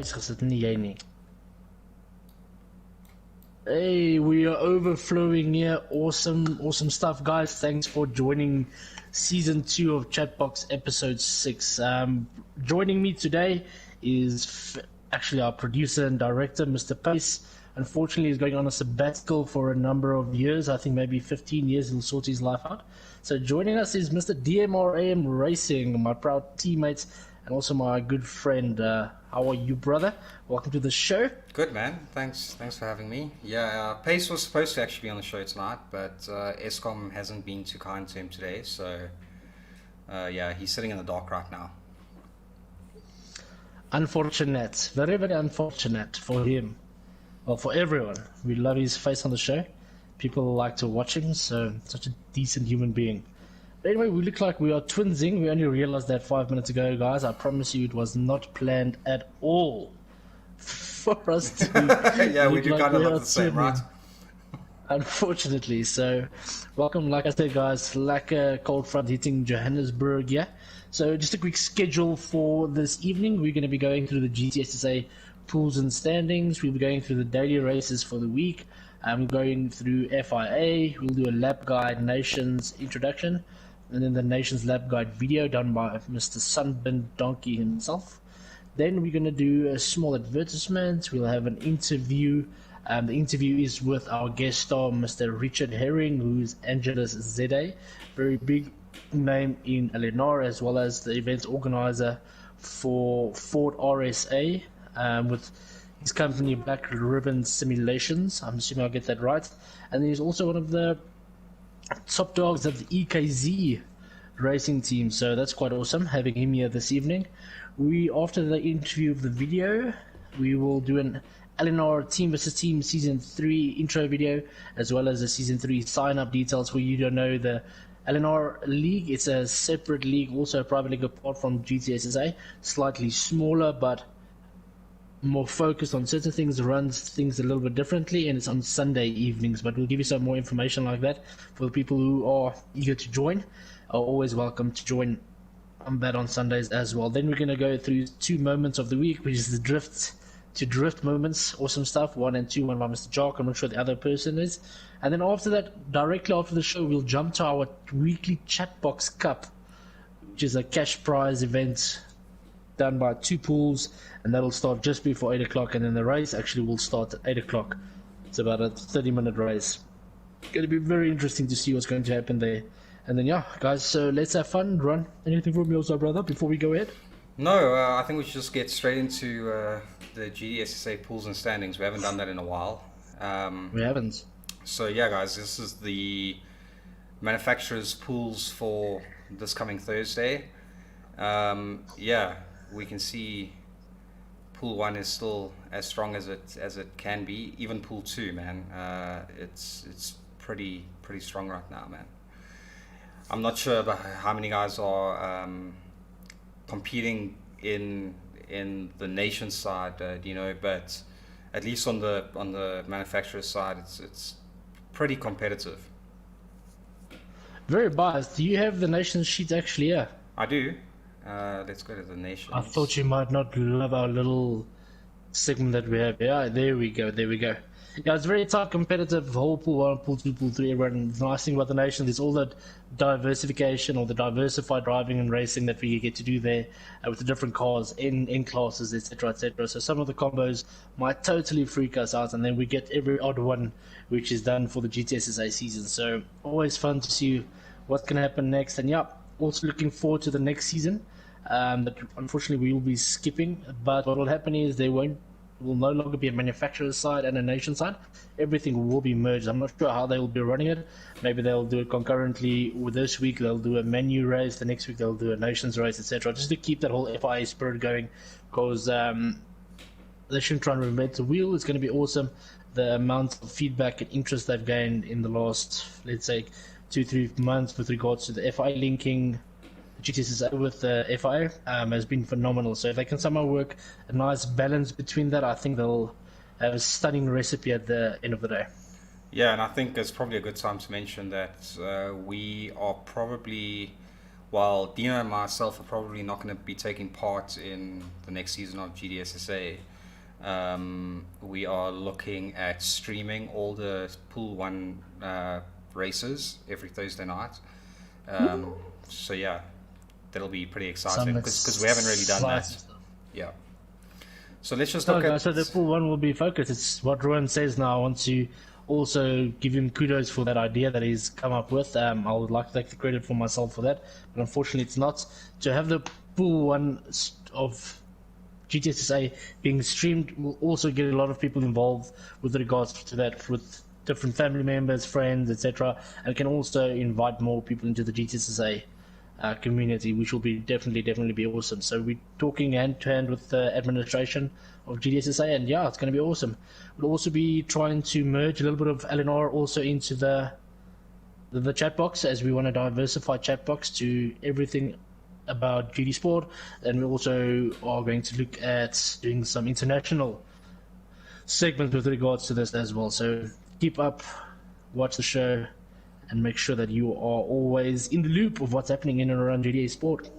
Pys gesit, nie jy nie. Hey, we are overflowing here. Awesome stuff, guys. Thanks for joining season 2 of Chatbox episode 6. Joining me today is actually our producer and director, Mr. Pace. Unfortunately, he's going on a sabbatical for a number of years. I think maybe 15 years. He'll sort his life out. So joining us is Mr. DMRAM Racing, my proud teammate and also my good friend. How are you, brother? Welcome to the show. Good, man. Thanks for having me. Yeah, Pace was supposed to actually be on the show tonight, but Eskom hasn't been too kind to him today. So yeah, he's sitting in the dark right now. Unfortunate, very unfortunate for him. Well, for everyone. We love his face on the show. People like to watch him, so such a decent human being. But anyway, we look like we are twinsing. We only realized that 5 minutes ago, guys. I promise you it was not planned at all for us to yeah, we do kind of look the same, right? Unfortunately. So welcome, like I said, guys, like a cold front hitting Johannesburg, yeah. So just a quick schedule for this evening. We're going to be going through the GTSSA pools and standings. We'll be going through the daily races for the week. Going through FIA. We'll do a lap guide nations introduction, and then the nations lap guide video done by Mr. Sunburn Donkey himself. Then we're going to do a small advertisement. We'll have an interview. The interview is with our guest star, Mr. Richard Herring, who's Angelus ZA, very big name in Eleanor, as well as the event organizer for Ford RSA, with his company Black Ribbon Simulations. I'm assuming I'll get that right. And he's also one of the top dogs of the EKZ racing team, so that's quite awesome having him here this evening. After the interview of the video, we will do an Eleanor Team vs Team Season 3 intro video, as well as the Season 3 sign-up details. For you don't know, the Eleanor League, it's a separate league, also a private league apart from GTSSA, slightly smaller, but more focused on certain things, runs things a little bit differently, and it's on Sunday evenings. But we'll give you some more information like that for the people who are eager to join. Are always welcome to join on that on Sundays as well. Then we're going to go through 2 moments of the week, which is the drift to drift moments. Awesome stuff. 1 and 2, one by Mr. Jock. I'm not sure the other person is. And then after that, directly after the show, we'll jump to our weekly Chatbox Cup, which is a cash prize event done by 2 pools, and that'll start just before 8 o'clock, and then the race actually will start at 8 o'clock. It's about a 30-minute race. Going to be very interesting to see what's going to happen there. And then, yeah, guys, so let's have fun. Run. Anything from you also, brother, before we go ahead? No, I think we should just get straight into the GDSSA pools and standings. We haven't done that in a while. We haven't. So, yeah, guys, this is the manufacturers' pools for this coming Thursday. Yeah, we can see Pool 1 is still as strong as it can be. Even Pool 2, man, it's pretty strong right now, man. I'm not sure about how many guys are competing in the nation side, but at least on the manufacturer side, it's pretty competitive. Very biased. Do you have the nations sheet actually here? I do. Let's go to the nations. I thought you might not love our little segment that we have. Yeah, there we go. Yeah, it's very tough, competitive. Whole Pool 1, Pool 2, Pool 3. Everyone. The nice thing about the nations is all that diversification, or the diversified driving and racing that we get to do there with the different cars in classes, etc., etc. So some of the combos might totally freak us out, and then we get every odd one, which is done for the GTSSA season. So always fun to see what's going to happen next. And yeah, also looking forward to the next season. That unfortunately we will be skipping, but what will happen is will no longer be a manufacturer's side and a nation side. Everything will be merged. I'm not sure how they will be running it. Maybe they'll do it concurrently. With this week they'll do a Manu race, the next week they'll do a nations race, etc., just to keep that whole FIA spirit going, because they shouldn't try and reinvent the wheel. It's going to be awesome, the amount of feedback and interest they've gained in the last, let's say, 2-3 months with regards to the FI linking GTSSA with the FI has been phenomenal. So if they can somehow work a nice balance between that, I think they'll have a stunning recipe at the end of the day. Yeah, and I think it's probably a good time to mention that we are probably while Dino and myself are probably not going to be taking part in the next season of GDSSA, we are looking at streaming all the Pool 1 races every Thursday night. So yeah, that'll be pretty exciting because we haven't really done that. Yeah. So let's just look at... So the Pool 1 will be focused. It's what Ruan says now. I want to also give him kudos for that idea that he's come up with. I would like to take the credit for myself for that, but unfortunately it's not. To have the Pool 1 of GTSSA being streamed will also get a lot of people involved with regards to that, with different family members, friends, etc., and can also invite more people into the GTSSA community, which will be definitely be awesome. So we're talking hand to hand with the administration of GDSSA, and yeah, it's going to be awesome. We'll also be trying to merge a little bit of LNR also into the chat box, as we want to diversify chat box to everything about GD Sport, and we also are going to look at doing some international segments with regards to this as well. So keep up, watch the show, and make sure that you are always in the loop of what's happening in and around GDA Sport.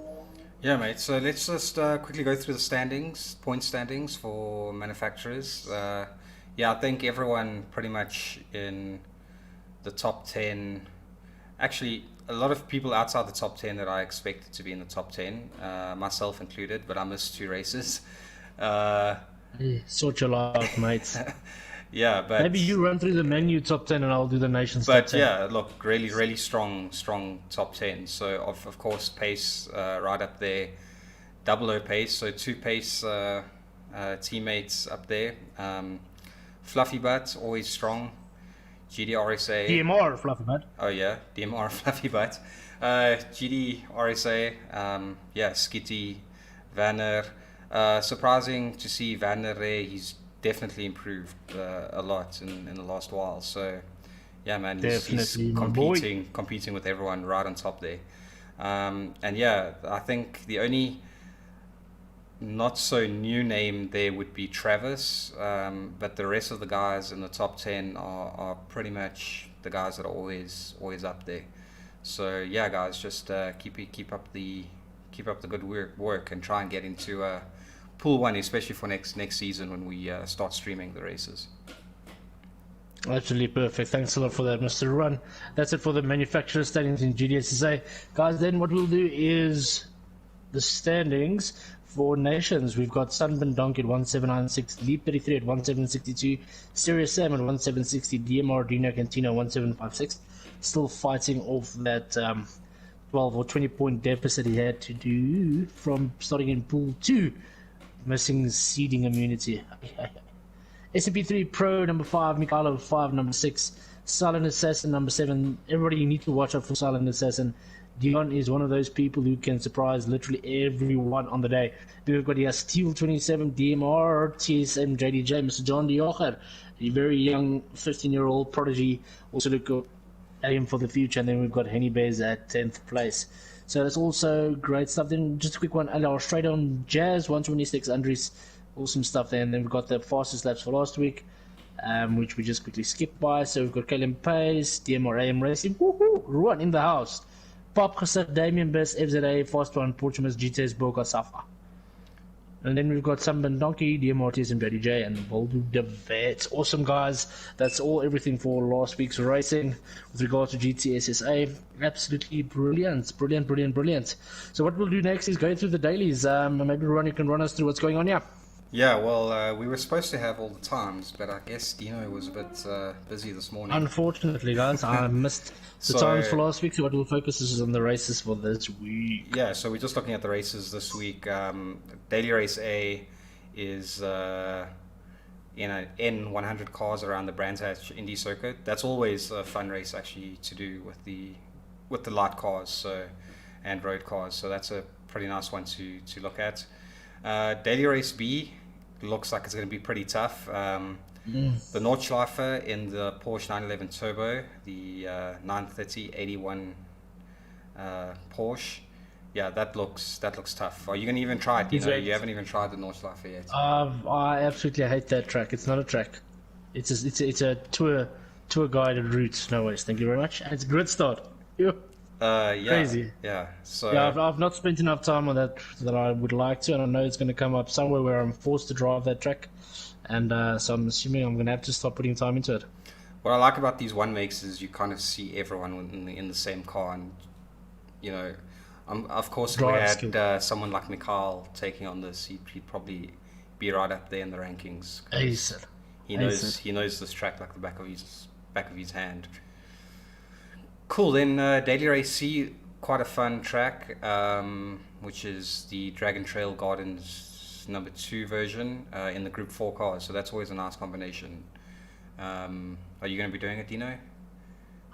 Yeah, mate. So let's just quickly go through the standings, point standings for manufacturers. Yeah, I think everyone pretty much in the top 10. Actually, a lot of people outside the top 10 that I expected to be in the top 10, myself included, but I missed 2 races. Sort your life, mate. Yeah, but maybe you run through the menu top 10 and I'll do the nation's top 10. But yeah, look, really strong top 10. So of course pace right up there, 00 pace, so 2 pace teammates up there. Fluffy Butt, always strong. GDRSA. DMR Fluffy Butt. Oh yeah, DMR Fluffy Butt. GDRSA, yeah, Skitty, Vanner. Surprising to see Vanner there. He's definitely improved a lot in the last while. So yeah, man, he's competing with everyone right on top there. And yeah, I think the only not so new name there would be Travis, but the rest of the guys in the top 10 are pretty much the guys that are always up there. So yeah, guys, just keep up the good work and try and get into Pool 1, especially for next season when we start streaming the races. Absolutely perfect. Thanks a lot for that, Mr. Ruan. That's it for the manufacturer standings in GDSSA. Guys, then what we'll do is the standings for nations. We've got Sunburn Donkey at 1796, Leap 33 at 1762, Serious Sam at 1760, DMR DeanoCantino 1756. Still fighting off that 12 or 20 point deficit he had to do from starting in Pool 2. Missing seeding immunity. SMP3 Pro number 5, Mikhailo 5 number 6, Silent Assassin number 7. Everybody, you need to watch out for Silent Assassin. Dion is one of those people who can surprise literally everyone on the day. Then we've got Steel 27, DMR, TSM, JDJ, Mr. John Diocher, a very young 15-year-old prodigy. Also look at him for the future. And then we've got Henny Bears at 10th place. So that's also great stuff. Then just a quick one, straight on Jazz 126, Andres, awesome stuff there. And then we've got the fastest laps for last week, which we just quickly skipped by. So we've got Kalen Pace, DMR AM Racing, Ruan in the house, Pop Khasar, Damien Best, FZA, Fast One, Portumas, GTS, Boca, Safa. And then we've got Sunburn Donkey, DMRTs, and JDJ, and Boldu de Vet. Awesome, guys. That's everything for last week's racing with regards to GTSSA. Absolutely brilliant. So what we'll do next is go through the dailies. Maybe Ruan, you can run us through what's going on here. Yeah, well, we were supposed to have all the times, but I guess Dino was a bit busy this morning. Unfortunately, guys, I missed the times for last week, so what we'll focus is on the races for this week. Yeah, so we're just looking at the races this week. Daily Race A is in an N100 cars around the Brands Hatch Indy Circuit. That's always a fun race, actually, to do with the light cars and road cars, so that's a pretty nice one to look at. Daily Race B looks like it's going to be pretty tough. The Nordschleife in the Porsche 911 Turbo, the 930-81 Porsche. Yeah, that looks tough. Are you going to even try it? You haven't even tried the Nordschleife yet. I absolutely hate that track. It's not a track. It's a tour guided route. No worries. Thank you very much. And it's a great start. Yeah, Crazy. yeah. So Yeah, I've not spent enough time on that I would like to, and I know it's going to come up somewhere where I'm forced to drive that track, and so I'm assuming I'm going to have to start putting time into it. what I like about these one makes is you kind of see everyone in the same car, and you know, of course, if we Drive had skill. someone like Mikhail taking on this, he'd probably be right up there in the rankings Ace because it. he Ace knows it. he knows this track like the back of his hand. Cool. Then Daily Race C, quite a fun track, which is the Dragon Trail Gardens #2 version in the Group 4 cars. So that's always a nice combination. Are you going to be doing it, Dino?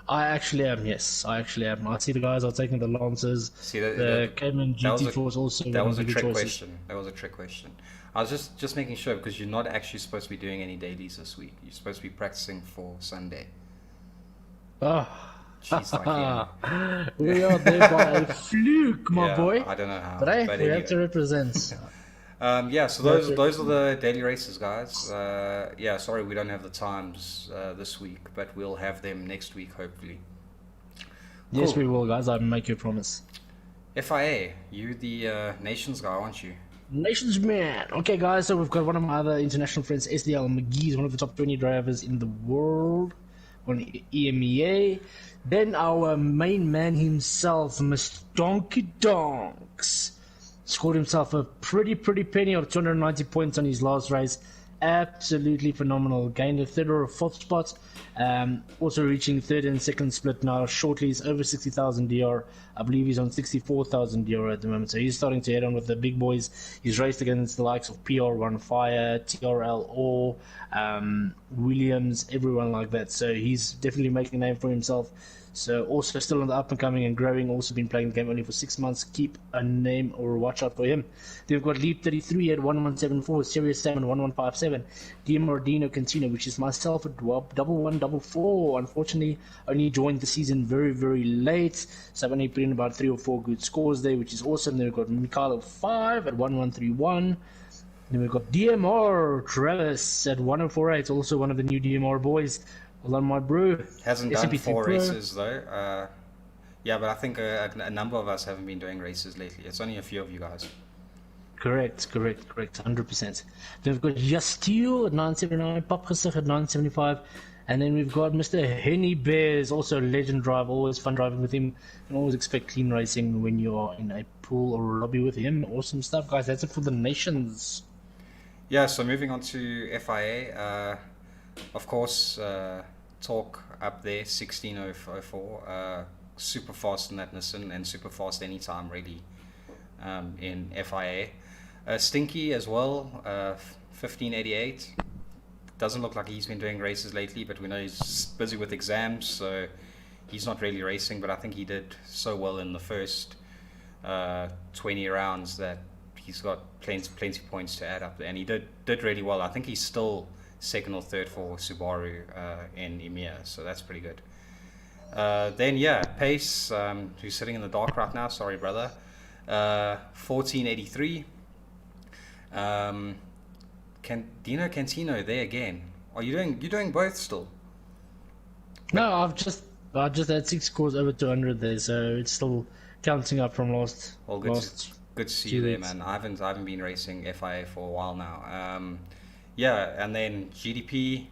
I actually am, yes. I actually am. I see the guys are taking the Lancers. See The Cayman that was GT4 is also that one was of a the good trick choices. question. That was a trick question. I was just making sure because you're not actually supposed to be doing any dailies this week. You're supposed to be practicing for Sunday. Oh. Jeez, like yeah. We are there by a fluke, my Yeah, boy. I don't know how, But hey, but we have anyway. to represent. Yeah, so We have to those are represent. the daily races, guys. Yeah, sorry we don't have the times this week, but we'll have them next week, hopefully. Yes, Cool. we will, guys. I make you a promise. FIA, you the nations guy, aren't you? Nations man. Okay, guys. So we've got one of my other international friends, SDL McGee, is one of the top 20 drivers in the world on EMEA. Then our main man himself, Mr. Donkey Donks, scored himself a pretty penny of 290 points on his last race. Absolutely phenomenal. Gained a third or a fourth spot. Also reaching third and second split now. Shortly, he's over 60,000 DR. I believe he's on 64,000 DR at the moment. So he's starting to head on with the big boys. He's raced against the likes of PR1 Fire, TRL Or, Williams, everyone like that. So he's definitely making a name for himself. So also still on the up and coming and growing. Also been playing the game only for 6 months. Keep a name or watch out for him. Then we've got Leap 33 at 1174, Serious Salmon 1157, DeanoCantino, which is myself at 1144. Unfortunately, only joined the season very late. So I've only put in about 3 or 4 good scores there, which is awesome. Then we've got Mikhail 5 at 1131. Then we've got DMR Travis at 1048, also one of the new DMR boys. Well done, my bro. Hasn't done SMP3 4 Pro. races though. Yeah, but I think a number of us haven't been doing races lately. It's only a few of you guys. Correct, 100%. Then we've got Justeel at 979, Papgesig at 975, and then we've got Mr. Henny Bears, also a legend driver, always fun driving with him. You can always expect clean racing when you're in a pool or a lobby with him. Awesome stuff, guys. That's it for the nations. Yeah, so moving on to FIA, of course, talk up there, 1604, super fast in that Nissan and super fast anytime really in FIA. Stinky as well, 1588. Doesn't look like he's been doing races lately, but we know he's busy with exams, so he's not really racing, but I think he did so well in the first 20 rounds that he's got plenty of points to add up there, and he did really well. I think he's still second or third for Subaru in EMEA, so that's pretty good. Then yeah, Pace, who's sitting in the dark right now, sorry brother, 1483. DeanoCantino there again. Are you're doing both still? No, I just had 6 scores over 200 there, so it's still counting up from last. Well, good to see you there, man. I haven't been racing FIA for a while now. Yeah, and then GDP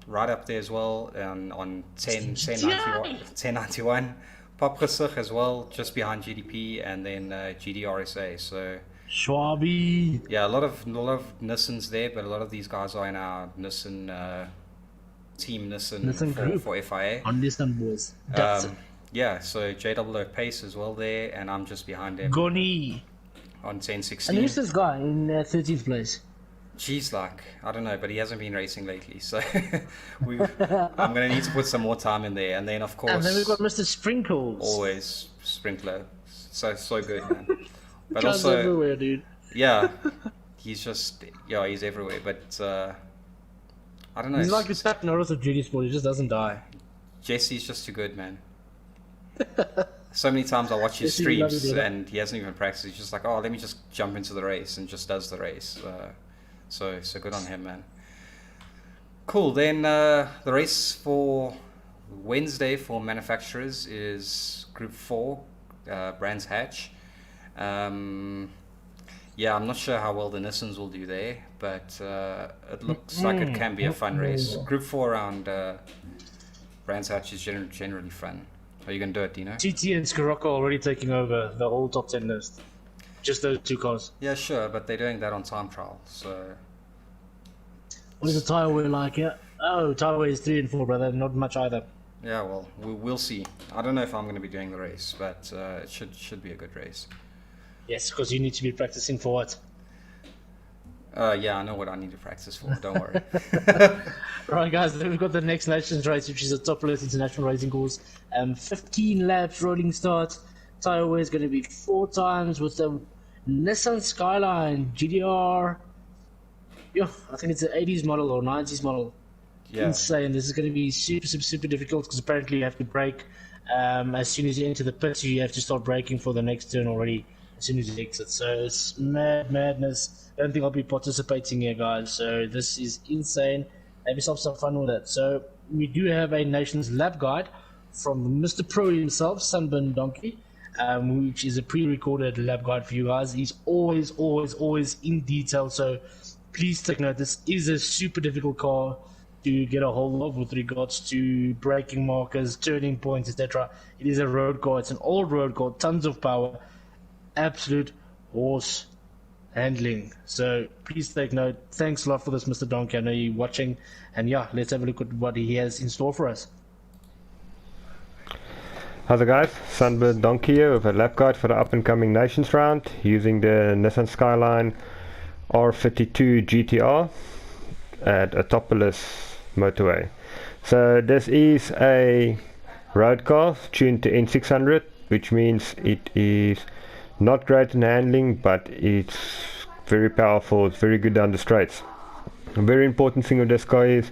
right up there as well on 1091. Papgesig as well, just behind GDP, and then GDRSA. So Schwabi. yeah, a lot of Nissans there, but a lot of these guys are in our Nissan team Nissan group. for FIA. On Nissan boys. That's it. Yeah, so JWO Pace as well there, and I'm just behind him Goni. on And 1016. who's this guy in 13th place? Geez, like, I don't know, but he hasn't been racing lately, so I'm going to need to put some more time in there. And then, of course, And then we've got Mr. Sprinkles. always Sprinkler. So good, man. But Guys also, everywhere, dude. yeah, he's everywhere. But I don't know. He's like a Chuck Norris of GD Sport. He just doesn't die. Jesse's just too good, man. So many times I watch his Jesse, we love streams you, brother. and he hasn't even practiced. He's just like, oh, let me just jump into the race, and just does the race. So good on him, man. Cool. Then the race for Wednesday for manufacturers is Group 4, Brands Hatch. Yeah, I'm not sure how well the Nissans will do there, but it looks like it can be a fun race. Group 4 around Brands Hatch is generally fun. Are you going to do it, Dino? TT and Scirocco already taking over the whole top 10 list. Just those two cars. Yeah, sure, but they're doing that on time trial, so... What is the tire wear like? Yeah. Oh, tire wear is 3 and 4, brother. Not much either. Yeah, well, we'll see. I don't know if I'm going to be doing the race, but it should be a good race. Yes, because you need to be practicing for what? Yeah, I know what I need to practice for. Don't worry. Right, guys, then we've got the next Nations race, which is a top list international racing course. 15 laps, rolling start. Tire wear is going to be 4 times with the Nissan Skyline GDR. Yeah, I think it's an 80s model or 90s model. Yeah. Insane. This is going to be super difficult because apparently you have to brake as soon as you enter the pit. You have to start braking for the next turn already as soon as you exit. So it's madness. I don't think I'll be participating here, guys. So this is insane. Have yourself some fun with it. So we do have a Nations lap guide from Mr. Pro himself, Sunburn Donkey, which is a pre-recorded lap guide for you guys. He's always in detail. So please take note. This is a super difficult car to get a hold of with regards to braking markers, turning points, etc. It is a road car. It's an old road car, tons of power, absolute horse handling. So please take note. Thanks a lot for this, Mr. Donkey. I know you're watching, and yeah, let's have a look at what he has in store for us. How's it, guys? Sunbird Donkey here with a lap guide for the up and coming Nations round using the Nissan Skyline R52 GTR at Autopolis motorway. So this is a road car tuned to N600, which means it is not great in handling, but it's very powerful. It's very good down the straights. A very important thing with this car is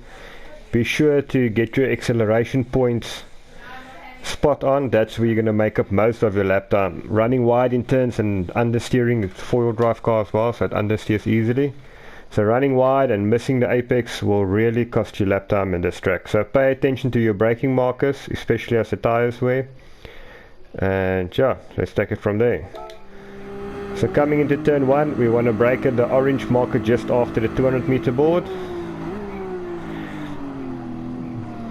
be sure to get your acceleration points spot on. That's where you're going to make up most of your lap time. Running wide in turns and understeering, it's a 4-wheel drive car as well, so it understeers easily. So running wide and missing the apex will really cost you lap time in this track. So pay attention to your braking markers, especially as the tires wear. And yeah, let's take it from there. So coming into turn 1, we want to brake at the orange marker just after the 200 meter board.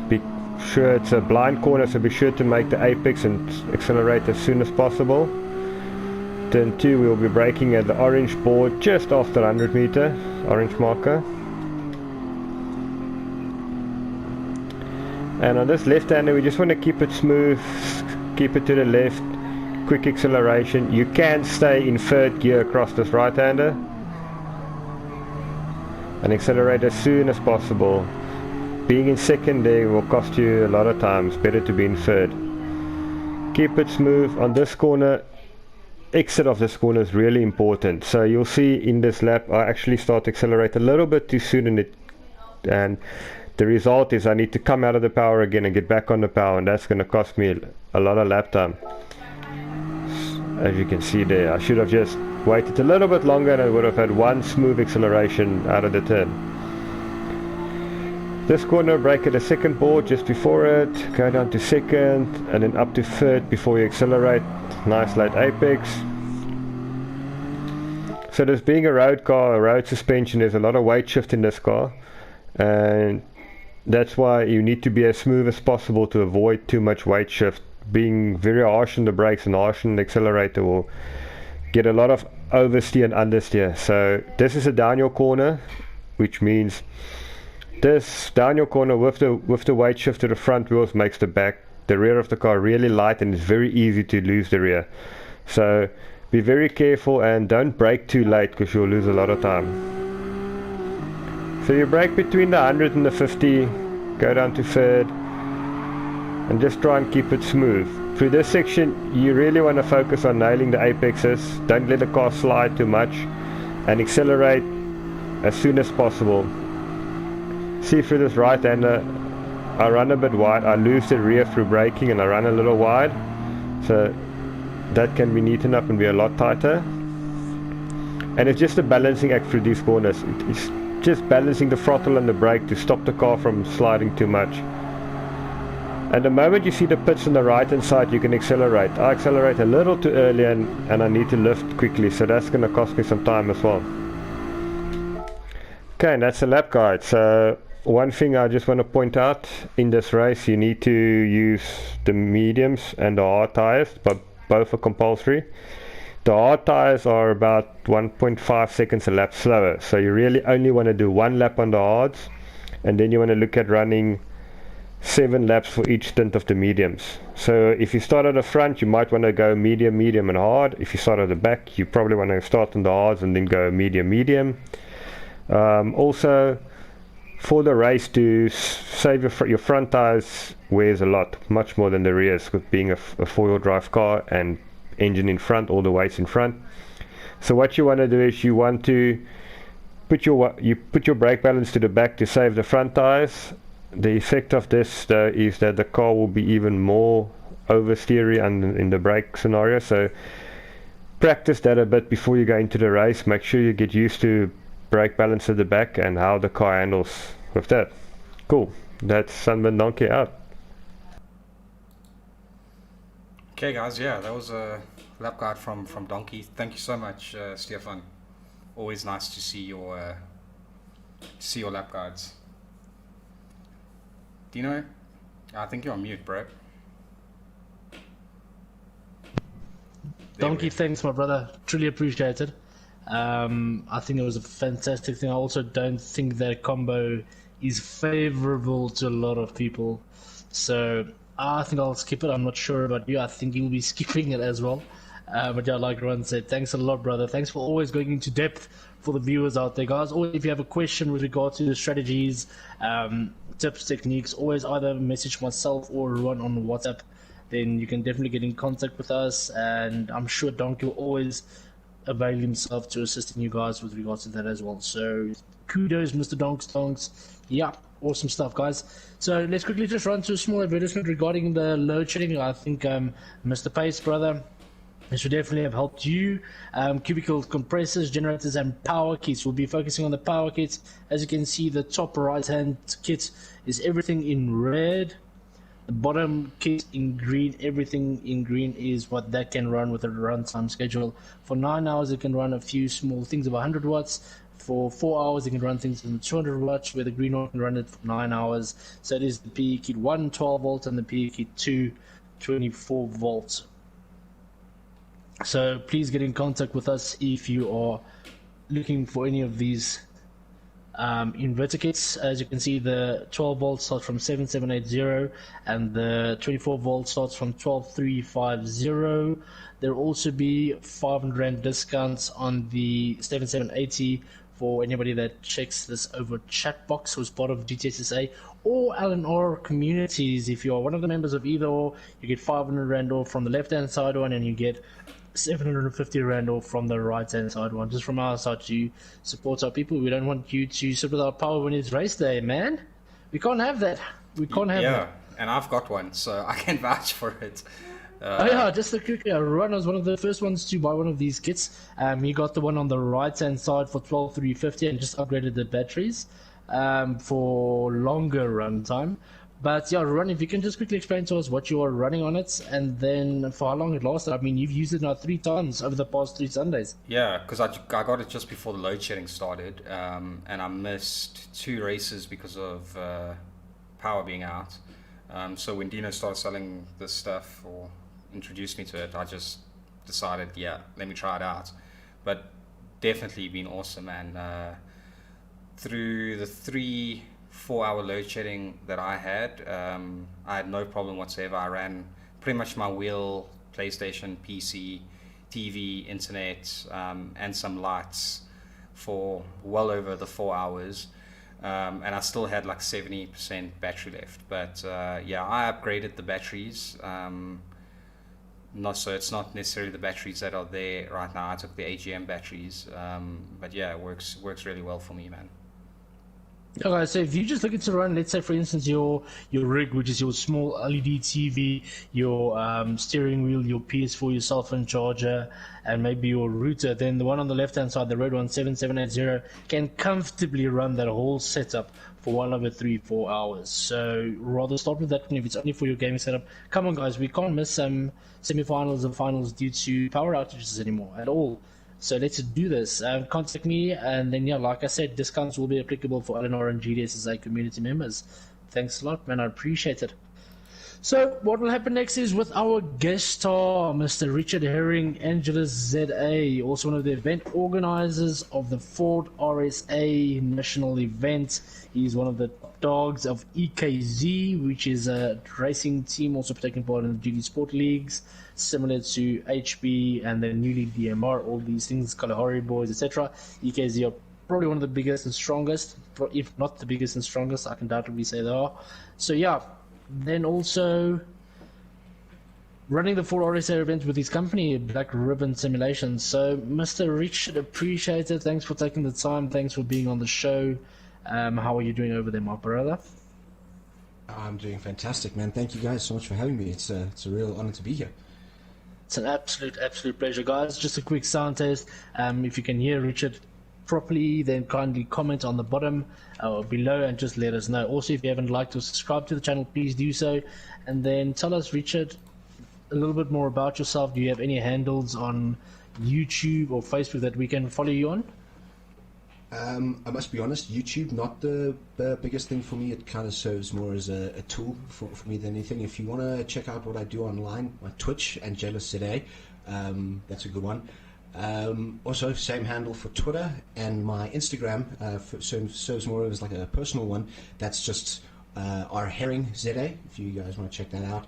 Be sure it's a blind corner, so be sure to make the apex and accelerate as soon as possible. Turn 2, we'll be braking at the orange board just after 100 meter, orange marker. And on this left-hander, we just want to keep it smooth, keep it to the left, quick acceleration. You can stay in third gear across this right-hander and accelerate as soon as possible. Being in second there will cost you a lot of time. It's better to be in third. Keep it smooth. On this corner, exit of this corner is really important. So you'll see in this lap I actually start to accelerate a little bit too soon, and the result is I need to come out of the power again and get back on the power, and that's going to cost me a lot of lap time. As you can see there, I should have just waited a little bit longer and I would have had one smooth acceleration out of the turn. This corner, brake at the second board just before it, go down to second and then up to third before you accelerate. Nice late apex. So this being a road car, a road suspension, there's a lot of weight shift in this car, and that's why you need to be as smooth as possible to avoid too much weight shift. Being very harsh on the brakes and harsh on the accelerator will get a lot of oversteer and understeer. So this is a downhill corner, which means this downhill corner with the weight shift to the front wheels makes the rear of the car really light, and it's very easy to lose the rear. So be very careful and don't brake too late because you'll lose a lot of time. So you brake between the 100 and the 50, go down to third, and just try and keep it smooth. Through this section you really want to focus on nailing the apexes. Don't let the car slide too much and accelerate as soon as possible. See, through this right-hander I run a bit wide, I lose the rear through braking and I run a little wide, so that can be neatened up and be a lot tighter. And it's just a balancing act through these corners. It's just balancing the throttle and the brake to stop the car from sliding too much. And the moment you see the pits on the right hand side, you can accelerate. I accelerate a little too early and I need to lift quickly, so that's going to cost me some time as well. Okay, and that's a lap guide. So one thing I just want to point out, in this race you need to use the mediums and the hard tires, but both are compulsory. The hard tires are about 1.5 seconds a lap slower, so you really only want to do one lap on the hards, and then you want to look at running 7 laps for each stint of the mediums. So if you start at the front, you might want to go medium, medium and hard. If you start at the back, you probably want to start on the hards and then go medium, medium. Also, for the race, to save your front tires wears a lot, much more than the rears, with being a four-wheel drive car and engine in front, all the weights in front. So what you want to do is you want to put your brake balance to the back to save the front tires. The effect of this though is that the car will be even more oversteery in the brake scenario, so practice that a bit before you go into the race. Make sure you get used to brake balance at the back and how the car handles with that. Cool, that's Sunburn Donkey out. Okay guys, yeah, that was a lap guide from Donkey. Thank you so much, Stefan. Always nice to see your lap guides. Dino, I think you're on mute, bro. Donkey, thanks, my brother. Truly appreciate it. I think it was a fantastic thing. I also don't think that combo is favorable to a lot of people. So I think I'll skip it. I'm not sure about you. I think you'll be skipping it as well. But yeah, like Ruan said, thanks a lot, brother. Thanks for always going into depth for the viewers out there, guys. Or if you have a question with regard to the strategies, tips, techniques, always either message myself or Ruan on WhatsApp. Then you can definitely get in contact with us, and I'm sure Donkey will always avail himself to assisting you guys with regards to that as well. So kudos, Mr. Donks. Yeah, awesome stuff, guys. So let's quickly just run through a small advertisement regarding the load shedding. I think Mr. Pace, brother, this should definitely have helped you. Cubicle compressors, generators, and power kits. We'll be focusing on the power kits. As you can see, the top right-hand kit is everything in red. The bottom kit in green. Everything in green is what that can run with a runtime schedule. For 9 hours, it can run a few small things of 100 watts. For 4 hours, it can run things in 200 watts, where the green one can run it for 9 hours. So it is the PE kit 1, 12 volts, and the PE kit 2, 24 volts. So please get in contact with us if you are looking for any of these inverter kits. As you can see, the 12 volts starts from 7780 and the 24 volts starts from 12350. There will also be 500 Rand discounts on the 7780 for anybody that checks this over ChatBox, who's part of GTSSA or LNR communities. If you are one of the members of either or, you get 500 Rand off from the left hand side one, and you get 750 Rand off from the right hand side one. Just from our side to support our people. We don't want you to sit without power when it's race day, man. We can't have that. We can't have that. Yeah, and I've got one, so I can vouch for it. Oh yeah, just a quick Ruan was one of the first ones to buy one of these kits. He got the one on the right hand side for 12,350 and just upgraded the batteries for longer run time. But yeah, Ruan, if you can just quickly explain to us what you are running on it, and then for how long it lasted. I mean, you've used it now 3 times over the past 3 Sundays. Yeah, because I got it just before the load shedding started, and I missed 2 races because of power being out. So when Dino started selling this stuff or introduced me to it, I just decided, yeah, let me try it out. But definitely been awesome, and through the 3-4 hour load shedding that I had no problem whatsoever. I ran pretty much my wheel, PlayStation, PC, TV, internet, and some lights for well over the 4 hours, and I still had like 70% battery left. But yeah, I upgraded the batteries. So it's not necessarily the batteries that are there right now. I took the AGM batteries, but yeah, it works really well for me, man. Okay, so if you just looking to run, let's say for instance your rig, which is your small LED TV, your steering wheel, your PS4, your cell phone charger, and maybe your router, then the one on the left hand side, the red one 7780, can comfortably run that whole setup for well over 3-4 hours. So rather start with that one if it's only for your gaming setup. Come on guys, we can't miss some semi-finals and finals due to power outages anymore at all. So let's do this. Contact me, and then, yeah, like I said, discounts will be applicable for LNR and GDSSA community members. Thanks a lot, man. I appreciate it. So what will happen next is with our guest star, Mr. Richard Herring, Angeles ZA, also one of the event organizers of the Ford RSA national event. He's one of the dogs of EKZ, which is a racing team also taking part in the GD Sport Leagues, similar to HB and the newly DMR, all these things, Kalahari Boys, etc. EKZ are probably one of the biggest and strongest, if not the biggest and strongest, I can doubtedly say they are. So yeah, then also running the Ford RSA event with his company, Black Ribbon Simulations. So Mr. Richard, appreciate it. Thanks for taking the time. Thanks for being on the show. How are you doing over there, my brother? I'm doing fantastic, man. Thank you guys so much for having me. It's a real honor to be here. It's an absolute pleasure, guys. Just a quick sound test. If you can hear Richard properly, then kindly comment on the bottom or below and just let us know. Also, if you haven't liked or subscribed to the channel, please do so. And then tell us, Richard, a little bit more about yourself. Do you have any handles on YouTube or Facebook that we can follow you on? I must be honest, YouTube not the biggest thing for me. It kind of serves more as a tool for me than anything. If you want to check out what I do online, my Twitch, Angeles today, that's a good one. Also, same handle for Twitter, and my Instagram serves more as like a personal one. That's just R Herring ZA, if you guys want to check that out.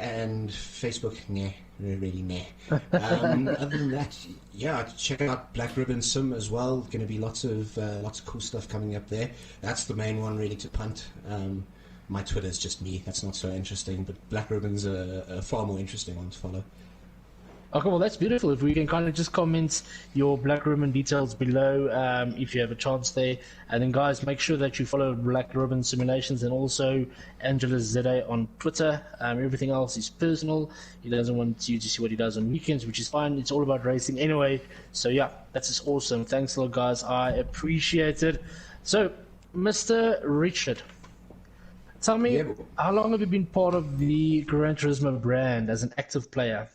And Facebook, nah, really nah. Other than that, yeah, check out Black Ribbon Sim as well. Going to be lots of cool stuff coming up there. That's the main one really to punt. My Twitter is just me. That's not so interesting, but Black Ribbon's a far more interesting one to follow. Okay, well, that's beautiful. If we can kind of just comment your Black Ribbon details below, if you have a chance there. And then, guys, make sure that you follow Black Ribbon Simulations and also Angeles ZA on Twitter. Everything else is personal. He doesn't want you to see what he does on weekends, which is fine. It's all about racing anyway. So, yeah, that's just awesome. Thanks a lot, guys. I appreciate it. So, Mr. Richard, tell me, how long have you been part of the Gran Turismo brand as an active player?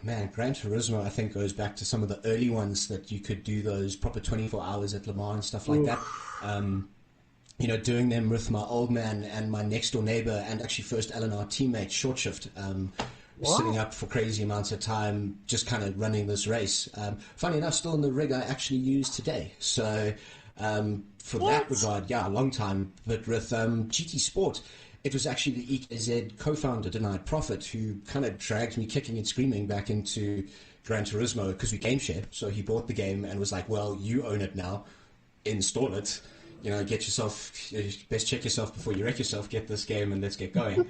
Man, Gran Turismo, I think, goes back to some of the early ones that you could do those proper 24 hours at Le Mans and stuff like that. You know, doing them with my old man and my next door neighbor and actually first LNR teammate, Short Shift, sitting up for crazy amounts of time, just kind of running this race. Funny enough, still in the rig I actually use today. So for that regard, yeah, a long time. But with GT Sport, it was actually the EKZ co-founder, Denied Profit, who kind of dragged me kicking and screaming back into Gran Turismo because we game share. So he bought the game and was like, well, you own it now, install it, you know, get yourself, best check yourself before you wreck yourself, get this game and let's get going.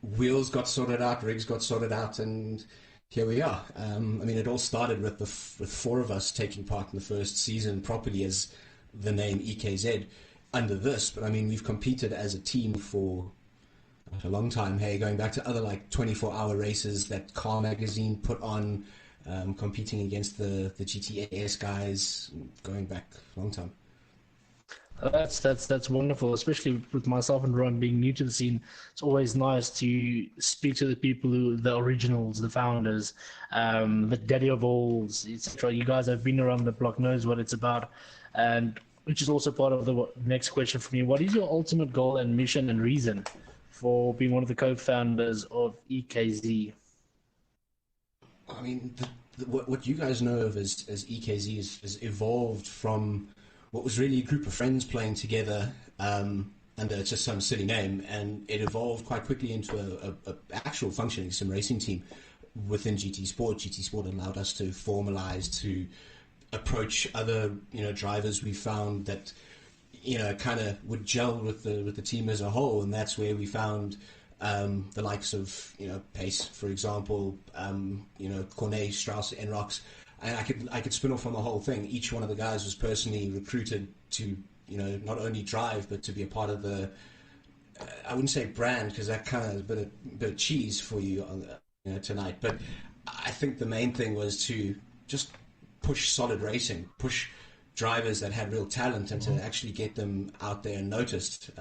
Wheels got sorted out, rigs got sorted out, and here we are. I mean, it all started with with 4 of us taking part in the first season properly as the name EKZ. Under this, but I mean, we've competed as a team for a long time. Hey, going back to other like 24-hour races that Car Magazine put on, competing against the GTAS guys, going back a long time. That's wonderful, especially with myself and Ruan being new to the scene. It's always nice to speak to the people the originals, the founders, the daddy of alls, etc. You guys have been around the block, knows what it's about, and which is also part of the next question for me. What is your ultimate goal and mission and reason for being one of the co-founders of EKZ? I mean, what you guys know of as EKZ has evolved from what was really a group of friends playing together under just some silly name, and it evolved quite quickly into a actual functioning sim racing team within GT Sport. GT Sport allowed us to formalize, to approach other, you know, drivers we found that, you know, kind of would gel with the team as a whole, and that's where we found the likes of, you know, Pace, for example, you know, Cornet, Strauss, Enrox, and I could spin off on the whole thing. Each one of the guys was personally recruited to, you know, not only drive but to be a part of the. I wouldn't say brand, because that kind of is a bit of cheese for you, you know, tonight. But I think the main thing was to just push solid racing, push drivers that had real talent, and to actually get them out there and noticed.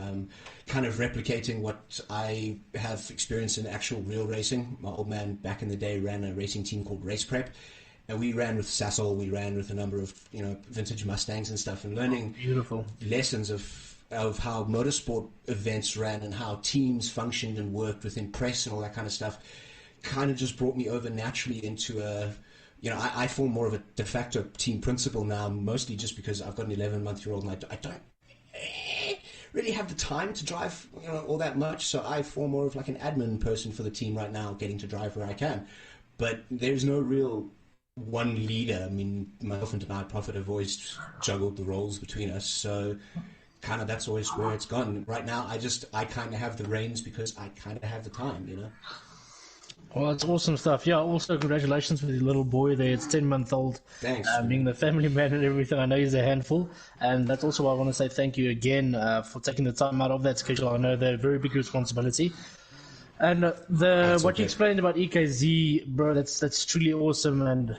Kind of replicating what I have experienced in actual real racing. My old man back in the day ran a racing team called Race Prep, and we ran with Sassel, we ran with a number of, you know, vintage Mustangs and stuff, and learning Beautiful. lessons of how motorsport events ran and how teams functioned and worked within press and all that kind of stuff, kind of just brought me over naturally into a, you know, I form more of a de facto team principal now, mostly just because I've got an 11-month-year-old and I don't really have the time to drive, you know, all that much, so I form more of like an admin person for the team right now, getting to drive where I can. But there's no real one leader. I mean, myself and Denied Prophet have always juggled the roles between us, so kind of that's always where it's gone. Right now, I kind of have the reins because I kind of have the time, you know. Well, it's awesome stuff. Yeah, also congratulations with your little boy there. It's 10-month-old. Thanks. Being the family man and everything. I know he's a handful. And that's also why I want to say thank you again for taking the time out of that schedule. I know they're a very big responsibility. And what you explained about EKZ, bro, that's truly awesome. And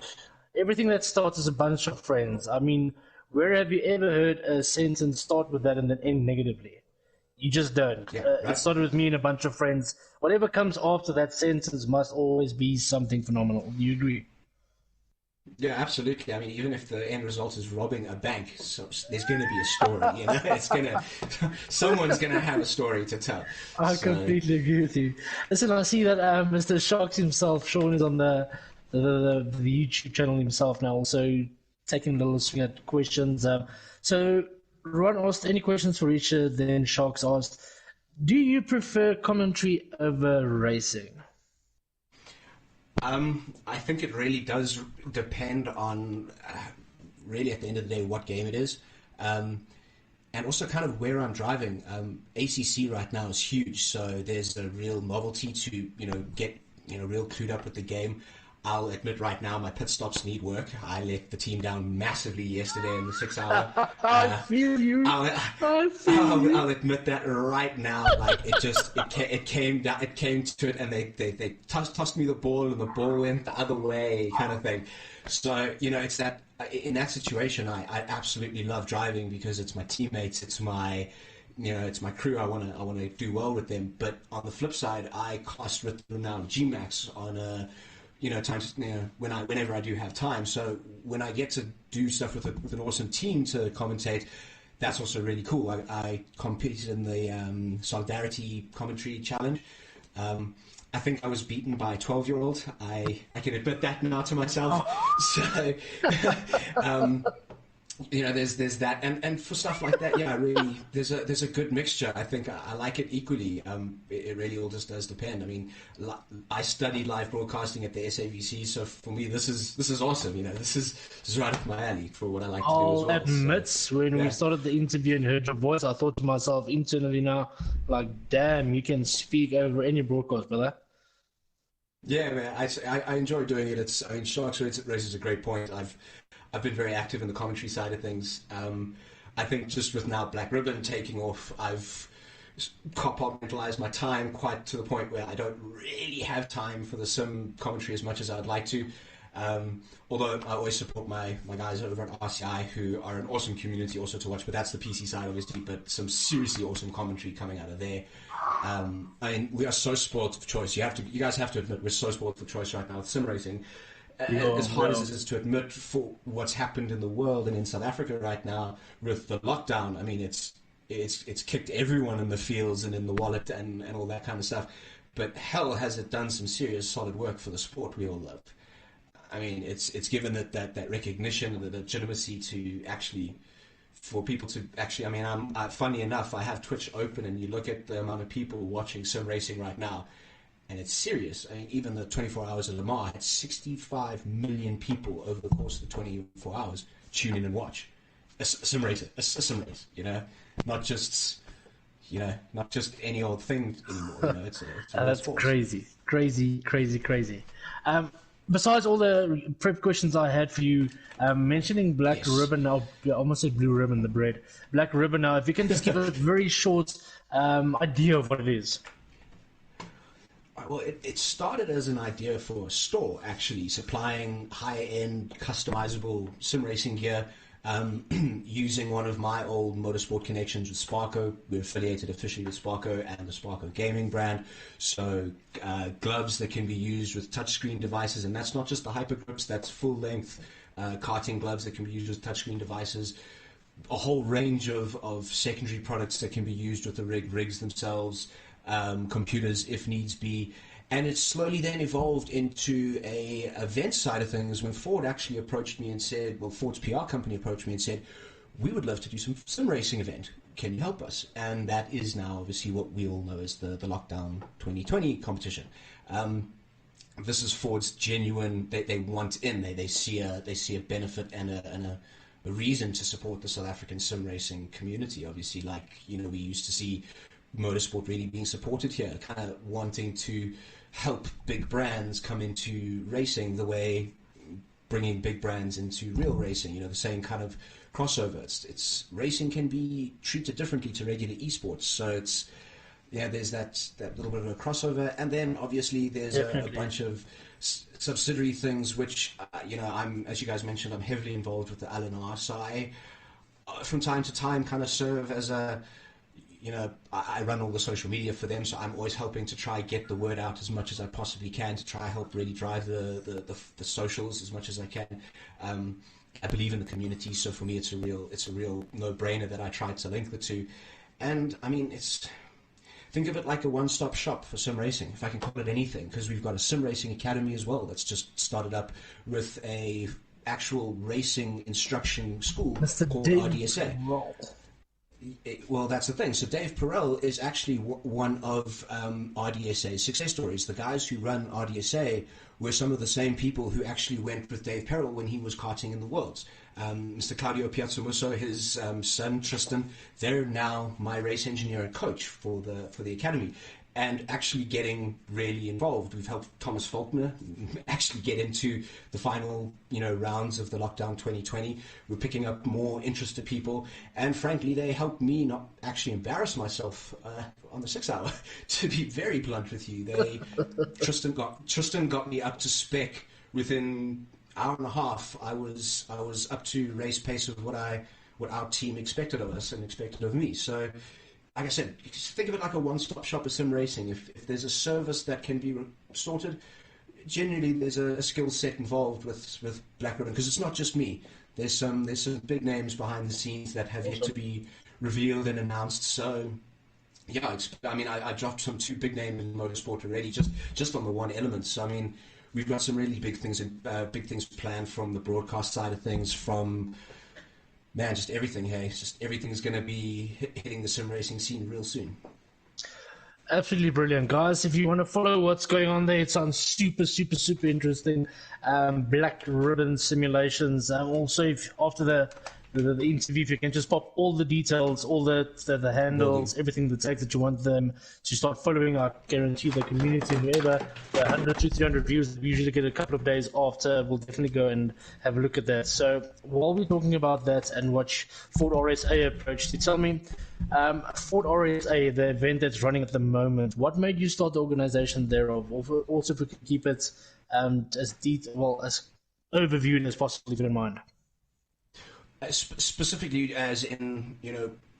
everything that starts as a bunch of friends. I mean, where have you ever heard a sentence start with that and then end negatively? You just don't. Yeah, It right. started with me and a bunch of friends. Whatever comes after that sentence must always be something phenomenal. Do you agree? Yeah, absolutely. I mean, even if the end result is robbing a bank, so there's going to be a story. You know, it's gonna someone's going to have a story to tell. I completely agree with you. Listen, I see that Mr. Sharks himself, Sean, is on the YouTube channel himself now, also taking a little swing at questions. So Ruan asked any questions for Richard, then Sharks asked, do you prefer commentary over racing? I think it really does depend on, really at the end of the day, what game it is. And also kind of where I'm driving. ACC right now is huge, so there's a real novelty to, you know, get, you know, real clued up with the game. I'll admit right now my pit stops need work. I let the team down massively yesterday in the 6 hour. I feel you. I'll admit that right now. Like it came down, it came to it, and they tossed me the ball, and the ball went the other way, kind of thing. So, you know, it's that in that situation, I absolutely love driving because it's my teammates, it's my, you know, it's my crew. I want to do well with them. But on the flip side, I cost with now Gmax on a, you know, times, you know, whenever I do have time. So when I get to do stuff with an awesome team to commentate, that's also really cool. I competed in the Solidarity Commentary Challenge. I think I was beaten by a 12-year-old. I can admit that now to myself. So, you know, there's that, and for stuff like that, yeah, really, there's a good mixture. I think I like it equally. It really all just does depend. I mean, I studied live broadcasting at the SAVC, so for me, this is awesome. You know, this is right up my alley for what I like to do as well. I'll admit, when we started the interview and heard your voice, I thought to myself internally now, like, damn, you can speak over any broadcast, brother. Yeah, man, I enjoy doing it. I mean, Sharks raises a great point. I've been very active in the commentary side of things. I think just with now Black Ribbon taking off, I've compartmentalized my time quite to the point where I don't really have time for the sim commentary as much as I'd like to. Although I always support my guys over at RCI, who are an awesome community also to watch, but that's the PC side obviously, but some seriously awesome commentary coming out of there. I mean, we are so spoiled for choice. You guys have to admit we're so spoiled for choice right now with sim racing. As hard as it is to admit for what's happened in the world and in South Africa right now with the lockdown, I mean, it's kicked everyone in the fields and in the wallet and all that kind of stuff. But hell, has it done some serious solid work for the sport we all love. I mean, it's given that recognition and the legitimacy to actually, for people to actually, I mean, funny enough, I have Twitch open and you look at the amount of people watching sim racing right now, and it's serious. I mean, even the 24 hours of Le Mans had 65 million people over the course of the 24 hours tune in and watch a sim race, you know, not just any old thing anymore. You know, it's a that's force. crazy. besides all the prep questions I had for you, mentioning Black Yes. Ribbon, I almost said Blue Ribbon, the bread. Black Ribbon now, if you can just give a very short idea of what it is. Well, it started as an idea for a store, actually, supplying high-end, customizable sim racing gear, using one of my old motorsport connections with Sparko. We're affiliated officially with Sparko and the Sparko gaming brand. So gloves that can be used with touchscreen devices, and that's not just the hyper grips, that's full-length karting gloves that can be used with touchscreen devices. A whole range of secondary products that can be used with the rigs themselves, computers if needs be. And it slowly then evolved into a event side of things when Ford actually approached me and said, well, Ford's PR company approached me and said, we would love to do some sim racing event. Can you help us? And that is now obviously what we all know as the Lockdown 2020 competition. This is Ford's genuine, they want in, they see a benefit and a reason to support the South African sim racing community. Obviously, like, we used to see motorsport really being supported here, kind of wanting to help big brands come into racing the way bringing big brands into real racing, the same kind of crossover. It's racing can be treated differently to regular esports, so there's that little bit of a crossover. And then obviously there's a bunch of subsidiary things which I'm, as you guys mentioned, I'm heavily involved with the LNR, so I from time to time kind of serve as a I run all the social media for them, so I'm always helping to try get the word out as much as I possibly can to try help really drive the socials as much as I can. I believe in the community, so for me it's a real no-brainer that I try to link the two. And I mean, think of it like a one-stop shop for sim racing, if I can call it anything, because we've got a sim racing academy as well that's just started up with a actual racing instruction school called RDSA. Well, that's the thing. So Dave Perel is actually one of RDSA's success stories. The guys who run RDSA were some of the same people who actually went with Dave Perel when he was karting in the Worlds. Mr. Claudio Piazzamusso, his son Tristan, they're now my race engineer and coach for the academy, and actually getting really involved. We've helped Thomas Faulkner actually get into the final, rounds of the Lockdown 2020. We're picking up more interested people, and frankly, they helped me not actually embarrass myself on the 6 hour. To be very blunt with you, Tristan got me up to spec within hour and a half. I was up to race pace of what our team expected of us and expected of me. So, like I said, think of it like a one-stop shop of sim racing. If there's a service that can be sorted, generally there's a skill set involved with Black Ribbon, because it's not just me. There's some big names behind the scenes that have yet to be revealed and announced. So, yeah, I dropped some 2 big names in motorsport already, just on the one element. So, I mean, we've got some really big things planned from the broadcast side of things, from just everything. Hey, just everything's going to be hitting the sim racing scene real soon. Absolutely brilliant, guys. If you want to follow what's going on there, it sounds super interesting. Black Ribbon Simulations. Also, if after the interview, if you can just pop all the details, all the handles, everything, the tags that you want them to start following, I guarantee the community, whoever, the 100 to 300 views we usually get a couple of days after, we'll definitely go and have a look at that. So while we're talking about that and watch Ford RSA approach, to tell me, Ford RSA, the event that's running at the moment, what made you start the organization thereof? Also, if we could keep it as overviewed as possible, if you don't mind. Specifically, as in,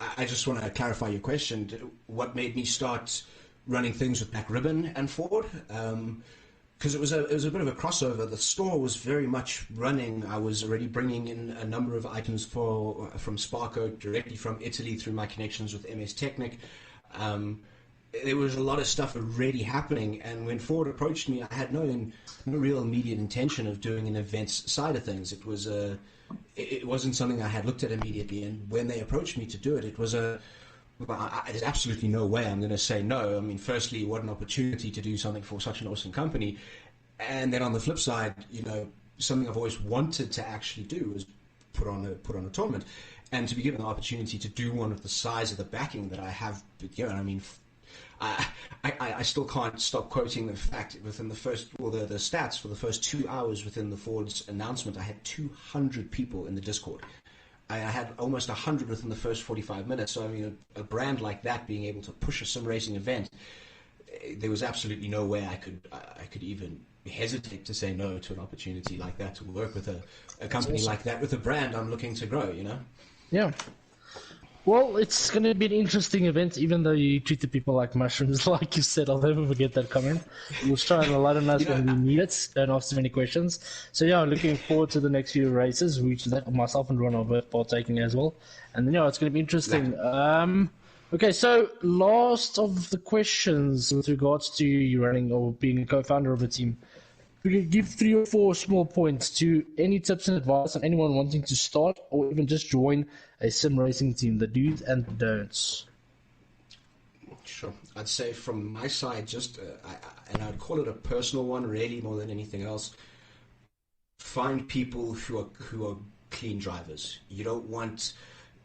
I just want to clarify your question. What made me start running things with Black Ribbon and Ford? Because it was a bit of a crossover. The store was very much running. I was already bringing in a number of items from Sparko directly from Italy through my connections with MS Technic. There was a lot of stuff already happening, and when Ford approached me, I had no real immediate intention of doing an events side of things. It wasn't something I had looked at immediately, and when they approached me to do it, there's absolutely no way I'm going to say no. I mean, firstly, what an opportunity to do something for such an awesome company, and then on the flip side, something I've always wanted to actually do was put on a tournament, and to be given the opportunity to do one of the size of the backing that I have. I mean, I still can't stop quoting the fact within the first, or the stats for the first 2 hours within the Ford's announcement, I had 200 people in the Discord. I had almost 100 within the first 45 minutes. So I mean, a brand like that being able to push a sim racing event, there was absolutely no way I could even hesitate to say no to an opportunity like that, to work with a company like that, with a brand I'm looking to grow, you know? Yeah. Well, it's going to be an interesting event, even though you treat the people like mushrooms, like you said. I'll never forget that comment. We'll try and enlighten us when we need it. Don't ask too many questions. So, yeah, looking forward to the next few races, which that myself and Ruan are both partaking as well. And then, yeah, it's going to be interesting. Okay, so last of the questions with regards to you running or being a co-founder of a team. We could give 3 or 4 small points to any tips and advice on anyone wanting to start or even just join a sim racing team, the do's and the don'ts. Sure. I'd say from my side, just and I'd call it a personal one, really, more than anything else. Find people who are clean drivers. You don't want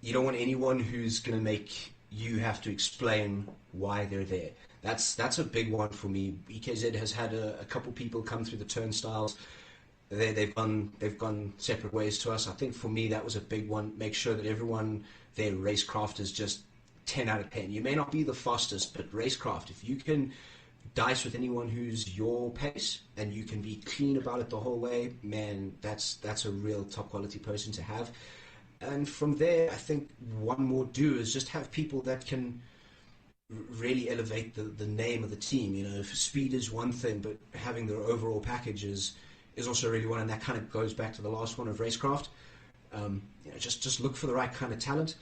anyone who's going to make you have to explain why they're there. That's a big one for me. EKZ has had a couple people come through the turnstiles. They've gone separate ways to us. I think for me that was a big one. Make sure that everyone there, racecraft, is just 10 out of 10. You may not be the fastest, but racecraft, if you can dice with anyone who's your pace and you can be clean about it the whole way, man, that's a real top quality person to have. And from there, I think one more do is just have people that can really elevate the name of the team. You know, if speed is one thing, but having their overall package is also really one, and that kind of goes back to the last one of racecraft. Just look for the right kind of talent.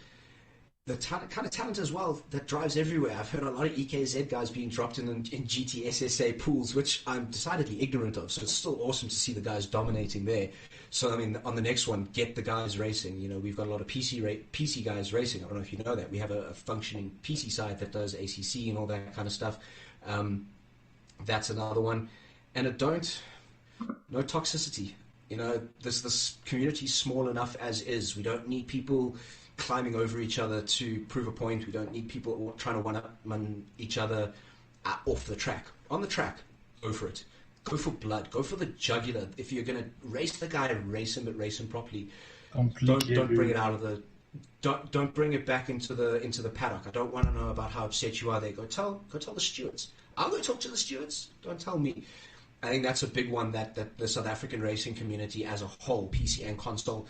The kind of talent as well that drives everywhere. I've heard a lot of EKZ guys being dropped in GTSSA pools, which I'm decidedly ignorant of. So it's still awesome to see the guys dominating there. So I mean, on the next one, get the guys racing. You know, we've got a lot of PC guys racing. I don't know if you know that. We have a functioning PC side that does ACC and all that kind of stuff. That's another one. And no toxicity. You know, this community's small enough as is. We don't need people climbing over each other to prove a point. We don't need people trying to one-up each other off the track. On the track, go for it. Go for blood. Go for the jugular. If you're going to race the guy, race him, but race him properly. Don't bring it out of the. Don't bring it back into the paddock. I don't want to know about how upset you are there. Go tell the stewards. I'll go talk to the stewards. Don't tell me. I think that's a big one that the South African racing community as a whole, PC and console,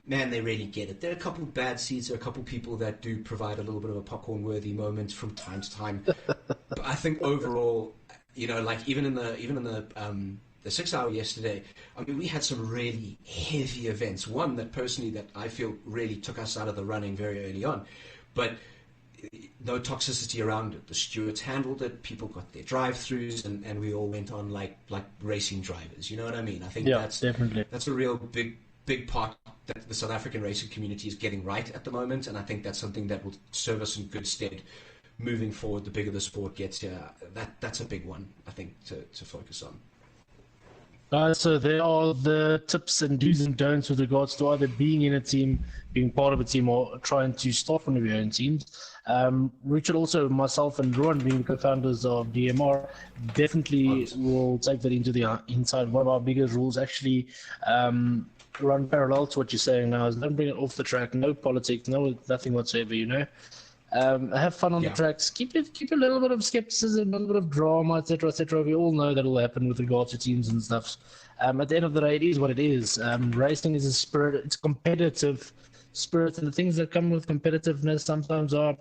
man, they really get it. There are a couple of bad seeds. There are a couple of people that do provide a little bit of a popcorn-worthy moment from time to time. But I think overall, you know, like even in the 6 hour yesterday, I mean, we had some really heavy events. One that personally that I feel really took us out of the running very early on, but no toxicity around it. The stewards handled it. People got their drive-throughs, and we all went on like racing drivers. You know what I mean? I think that's definitely a real big part that the South African racing community is getting right at the moment, and I think that's something that will serve us in good stead moving forward. The bigger the sport gets, that's a big one, I think, to focus on. So there are the tips and do's and don'ts with regards to either being in a team, being part of a team, or trying to start one of your own teams. Richard, also myself and Ruan, being co-founders of DMR, definitely will take that into the inside. One of our biggest rules actually run parallel to what you're saying now is don't bring it off the track, no politics, nothing whatsoever, you know. Have fun on the tracks. Keep a little bit of skepticism, a little bit of drama, etc., etc. We all know that will happen with regards to teams and stuff. At the end of the day, it is what it is. Racing is a spirit; it's competitive spirit, and the things that come with competitiveness sometimes are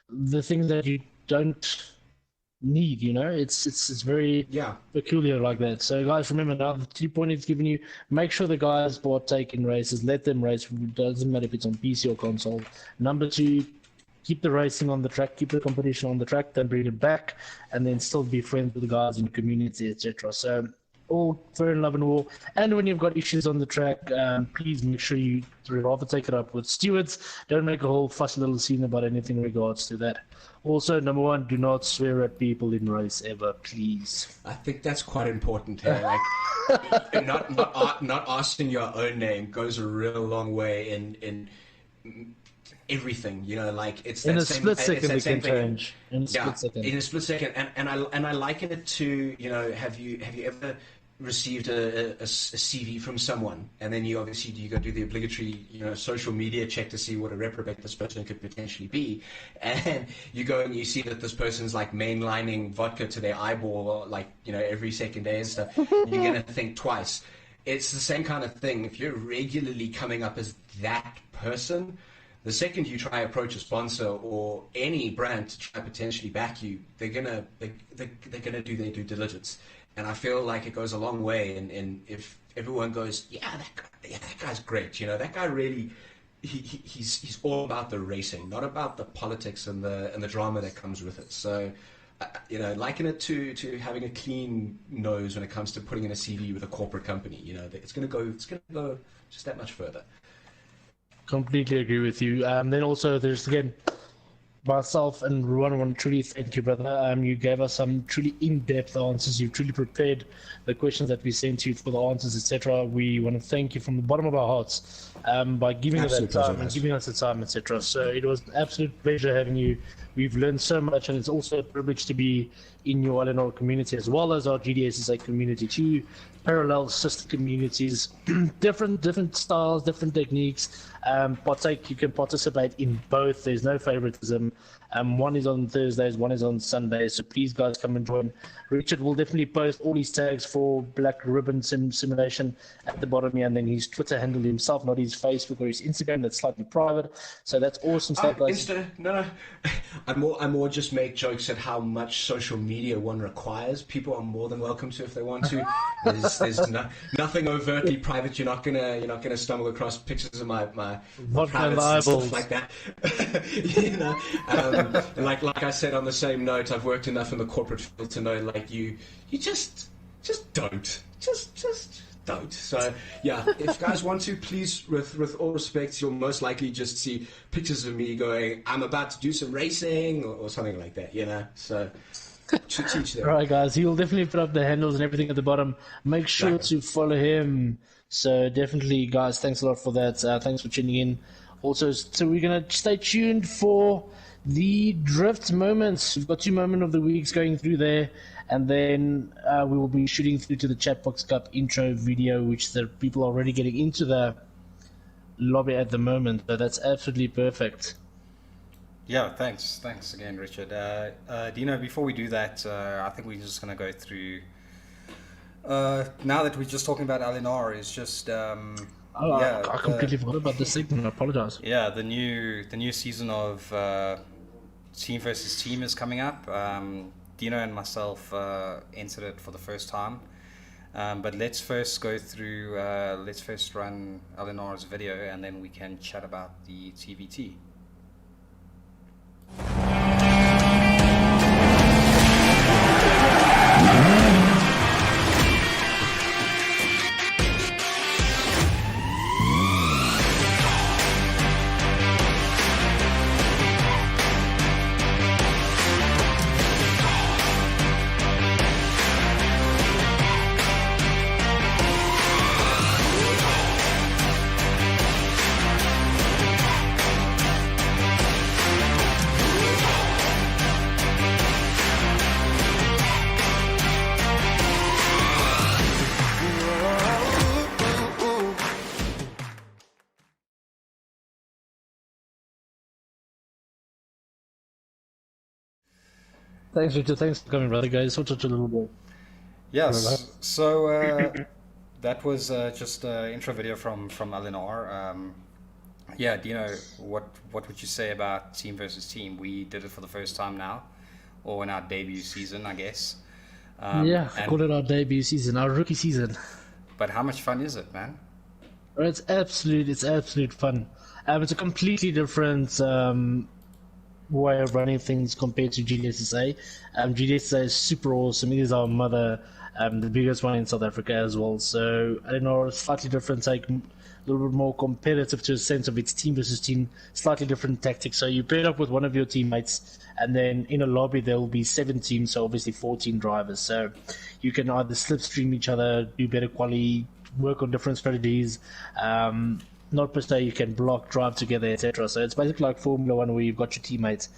the things that you don't need. You know, it's very peculiar like that. So, guys, remember now the 2 point it's given you. Make sure the guys partake in races. Let them race. It doesn't matter if it's on PC or console. Number 2. Keep the racing on the track, keep the competition on the track, then bring it back, and then still be friends with the guys in the community, etc. So, all fair in love and war. And when you've got issues on the track, please make sure you rather take it up with stewards. Don't make a whole fussy little scene about anything in regards to that. Also, number 1, do not swear at people in race ever, please. I think that's quite important here. Like, not asking your own name goes a real long way in everything. You know, like it's In that a same, split it's second, that we same can thing. change. In a split second. In a split second, and I liken it to, you know, have you ever received a CV from someone, and then you go do the obligatory, you know, social media check to see what a reprobate this person could potentially be, and you go and you see that this person's like mainlining vodka to their eyeball, like, you know, every second day and stuff. You're gonna think twice. It's the same kind of thing. If you're regularly coming up as that person, the second you try approach a sponsor or any brand to try potentially back you, they're gonna do their due diligence. And I feel like it goes a long way. And if everyone goes, that guy's great. You know, that guy really, he's all about the racing, not about the politics and the drama that comes with it. So, you know, liken it to having a clean nose when it comes to putting in a CV with a corporate company. You know, it's gonna go just that much further. Completely agree with you. Then also, there's again myself and Ruan want to truly thank you, brother. You gave us some truly in-depth answers. You've truly prepared the questions that we sent you for the answers, etc. We want to thank you from the bottom of our hearts by giving us that time and giving us the time, etc. So it was an absolute pleasure having you. We've learned so much, and it's also a privilege to be in your LNR community as well as our GDSSA community, two parallel sister communities, different styles, different techniques. You can participate in both. There's no favoritism. One is on Thursdays, one is on Sundays. So please, guys, come and join. Richard will definitely post all his tags for Black Ribbon Simulation at the bottom here, and then his Twitter handle himself, not his Facebook or his Instagram. That's slightly private. So that's awesome stuff, guys. No. I more just make jokes at how much social media one requires. People are more than welcome to if they want to. There's nothing overtly private. You're not gonna stumble across pictures of my private stuff like that. You know, like I said, on the same note, I've worked enough in the corporate field to know, like, you just don't. Just don't. So yeah, if guys want to, please, with all respect, you'll most likely just see pictures of me going, I'm about to do some racing or something like that, you know. So to teach them. Alright, guys, he'll definitely put up the handles and everything at the bottom. Make sure to follow him. So definitely, guys, thanks a lot for that. Thanks for tuning in. Also, so we're gonna stay tuned for the drift moments. We've got 2 moment of the weeks going through there, and then we will be shooting through to the Chatbox Cup intro video, which the people are already getting into the lobby at the moment. So that's absolutely perfect. Yeah, thanks again, Richard. Dino, before we do that, I think we're just going to go through, now that we're just talking about LNR, is just I completely forgot about this segment. I apologize. Yeah, the new season of Team versus Team is coming up. Dino and myself entered it for the first time, but let's first go through. Let's first run LNR's video, and then we can chat about the TVT. Thanks, Richard. Thanks for coming, brother, guys. Such a little bit. Yes. So that was just an intro video from LNR. Yeah, Dino, what would you say about Team versus Team? We did it for the first time now, or in our debut season, I guess. Call it our debut season, our rookie season. But how much fun is it, man? It's absolute fun. It's a completely different way of running things compared to GDSSA. GDSSA is super awesome. It is our mother, the biggest one in South Africa as well. So I don't know, slightly different take, a little bit more competitive to a sense of its team versus team, slightly different tactics. So you pair up with one of your teammates, and then in a lobby there will be 7 teams, so obviously 14 drivers. So you can either slipstream each other, do better quality, work on different strategies. not per se you can block, drive together, etc. So it's basically like Formula One where you've got your teammates,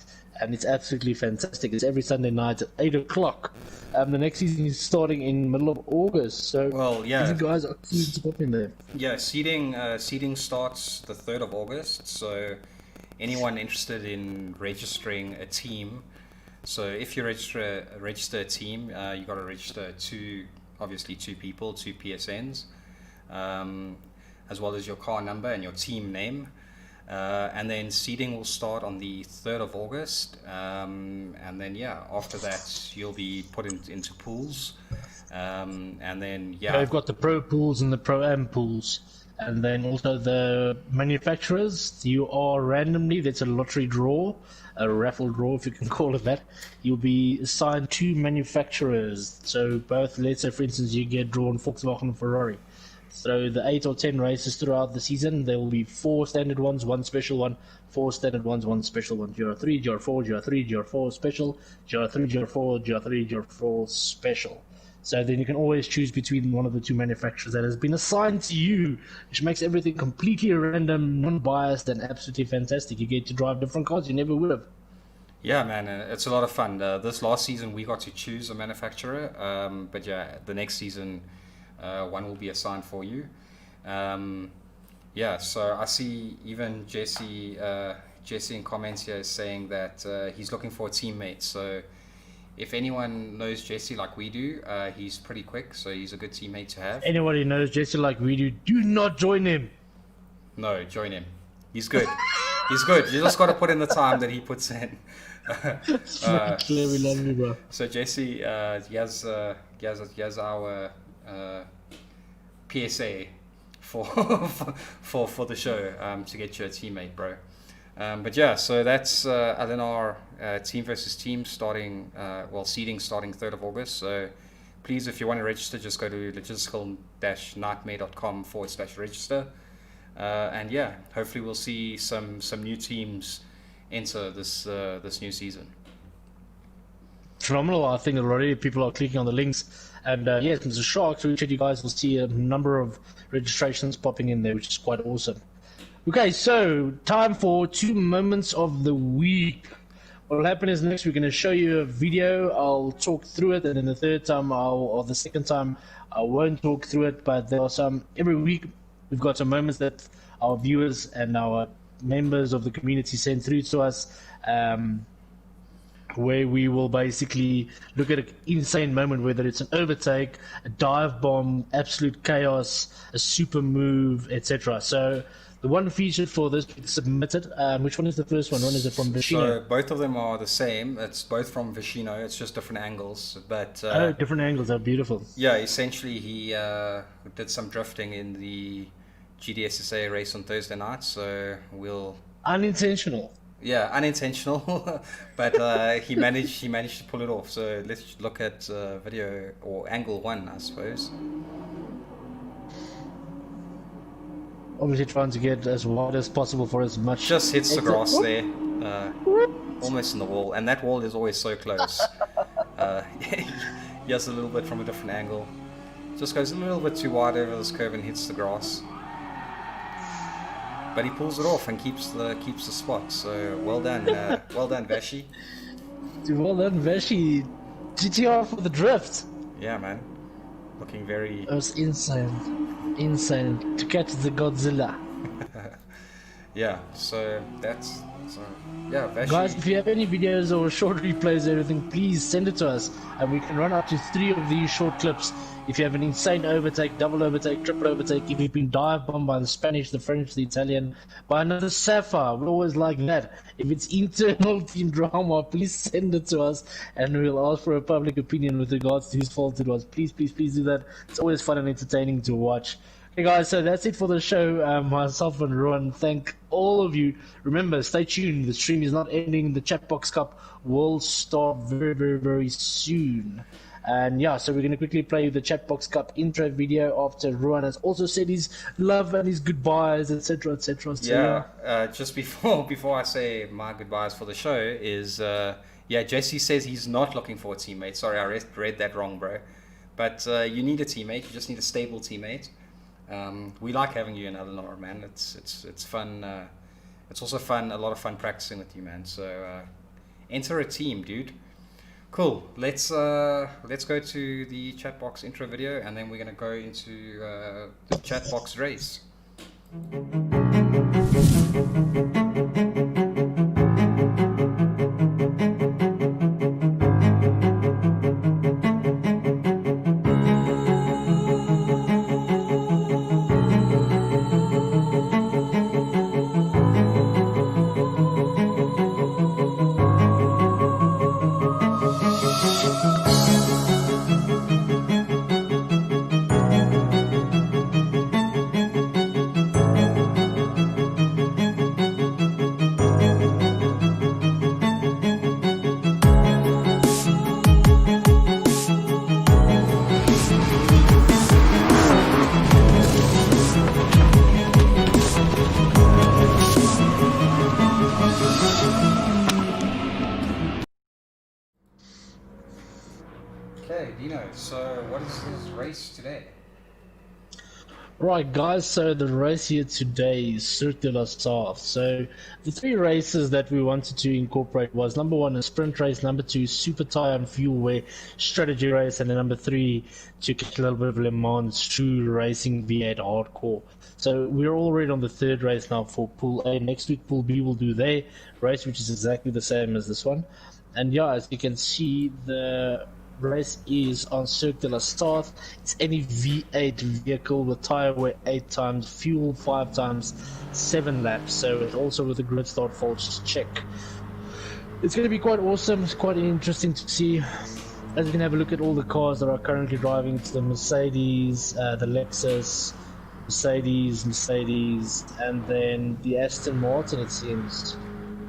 and it's absolutely fantastic. It's every Sunday night at 8 o'clock. The next season is starting in middle of August. So Well, yeah. you guys are keen to pop in there. Yeah, seeding starts the 3rd of August. So anyone interested in registering a team, so if you register a team, you got to register two people, 2 PSNs, as well as your car number and your team name. And then seeding will start on the 3rd of August. And then, after that, you'll be put into pools. And then, We've got the pro pools and the pro-am pools. And then also the manufacturers, you are randomly, that's a lottery draw, a raffle draw if you can call it that. You'll be assigned 2 manufacturers. So both, let's say for instance, you get drawn Volkswagen and Ferrari. So the 8 or 10 races throughout the season, there will be 4 standard ones, 1 special one, 4 standard ones, 1 special one, GR3, GR4, GR3, GR4 special, GR3, GR4, GR3, GR4 special. So then you can always choose between one of the 2 manufacturers that has been assigned to you, which makes everything completely random, non-biased, and absolutely fantastic. You get to drive different cars you never would have. Yeah, man, it's a lot of fun. This last season we got to choose a manufacturer, but the next season one will be assigned for you. So I see even Jesse in comments here is saying that he's looking for a teammate. So if anyone knows Jesse like we do, he's pretty quick, so he's a good teammate to have. Anyone who knows Jesse like we do not join him. No, join him. He's good. He's good. You just got to put in the time that he puts in. We love you, bro. So Jesse, he has our PSA for the show to get you a teammate, bro. So that's LNR team versus team starting, seeding starting 3rd of August. So please, if you want to register, just go to logistical-nightmare.com/register. Hopefully we'll see some new teams enter this new Phenomenal. I think already people are clicking on the links. And Mr. Sharks, which you guys will see a number of registrations popping in there, which is quite awesome. Okay, so time for 2 moments of the week. What will happen is next we're going to show you a video. I'll talk through it, and then the second time I won't talk through it. But there are every week we've got some moments that our viewers and our members of the community send through to us, where we will basically look at an insane moment, whether it's an overtake, a dive bomb, absolute chaos, a super move, etc. So the one featured for this submitted, which one is the first one? One is it from Vishino? So both of them are the same. It's both from Vishino. It's just different angles. But different angles are beautiful. Yeah, essentially he did some drifting in the GDSSA race on Thursday night. So unintentional. Yeah, unintentional, but he managed to pull it off. So let's look at video or angle 1, I suppose. Obviously trying to get as wide as possible for as much. Just hits the grass there, almost in the wall, and that wall is always so close. He has a little bit from a different angle. Just goes a little bit too wide over this curve and hits the grass. But he pulls it off and keeps the spot. So well done, Vashi. Well done, Vashi. GTR for the drift. Yeah, man. Looking very. It was insane to catch the Godzilla. Yeah. So that's. Vashi. Guys, if you have any videos or short replays or everything, please send it to us, and we can run up to 3 of these short clips. If you have an insane overtake, double overtake, triple overtake, if you've been dive bombed by the Spanish, the French, the Italian, by another Sapphire, we always like that. If it's internal team drama, please send it to us, and we'll ask for a public opinion with regards to whose fault it was. Please do that. It's always fun and entertaining to watch. Okay, guys, so that's it for the show. Myself and Ruan thank all of you. Remember, stay tuned. The stream is not ending. The Chatbox Cup will start very, very, very soon. And so we're going to quickly play the Chatbox Cup intro video after Ruan has also said his love and his goodbyes, etc., etc. So, just before I say my goodbyes for the show is, Jesse says he's not looking for a teammate. Sorry, I read that wrong, bro. But you need a teammate. You just need a stable teammate. We like having you in Eleanor, man. It's fun. It's also fun, a lot of fun practicing with you, man. So enter a team, dude. Cool. Let's go to the chat box intro video, and then we're gonna go into the chat box race. Okay, Dino, so what is this race today? Right, guys, so the race here today is Cirque de la South. So the three races that we wanted to incorporate was number one, a sprint race, number two, super tire and fuel wear strategy race, and then number three, to get a little bit of Le Mans true racing V8 hardcore. So we're already on the third race now for Pool A. Next week, Pool B will do their race, which is exactly the same as this one. And yeah, as you can see, the race is on Cirque de la South. It's any V8 vehicle with tire wear 8 times, fuel 5 times, 7 laps. So it's also with the grid start faults check. It's going to be quite awesome. It's quite interesting to see. As you can have a look at all the cars that are currently driving, it's the Mercedes, the Lexus, Mercedes, and then the Aston Martin, it seems.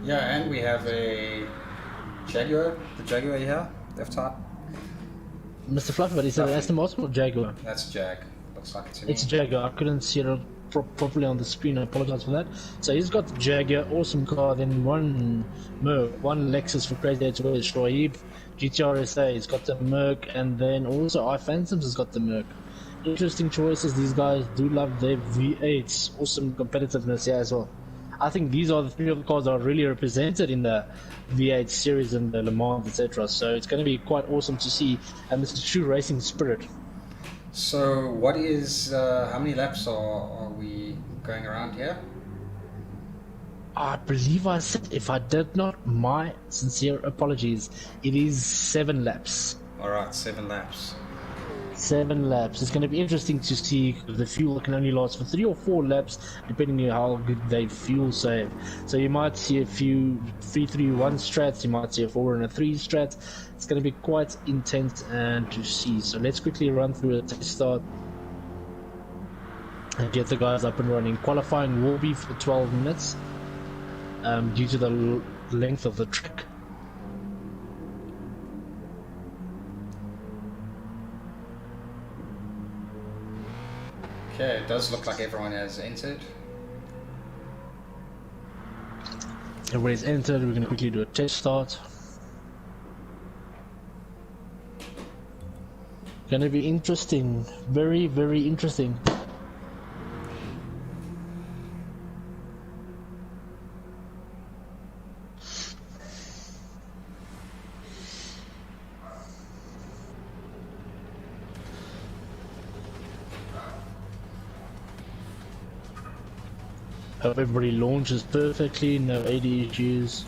Yeah, and we have a Jaguar, the Jaguar here, left top. Mr. Fluffy, but is it Aston Martin or Jaguar? That's Jag. Looks like it to me. It's Jaguar. I couldn't see it properly on the screen. I apologize for that. So he's got the Jaguar, awesome car. Then one Merc, one Lexus for Crazy Edge with Shoaib, GTR SA. He's got the Merc, and then also iPhantoms has got the Merc. Interesting choices. These guys do love their V8s. Awesome competitiveness here as well. I think these are the three of the cars that are really represented in the V8 series and the Le Mans, etc. So it's going to be quite awesome to see, and this is true racing spirit. So what is, how many laps are we going around here? I believe I said, if I did not, my sincere apologies. It is 7 laps. Alright, 7 laps. 7 laps. It's going to be interesting to see, because the fuel can only last for 3 or 4 laps depending on how good they fuel save. So you might see a few 3-3-1 strats, you might see a 4 and a 3 strat. It's going to be quite intense and to see. So let's quickly run through a test start and get the guys up and running. Qualifying will be for 12 minutes due to the length of the track. Okay, it does look like everyone has entered. Everybody's entered. We're going to quickly do a test start. Going to be interesting. Very, very interesting. Hope everybody launches perfectly, no AD issues.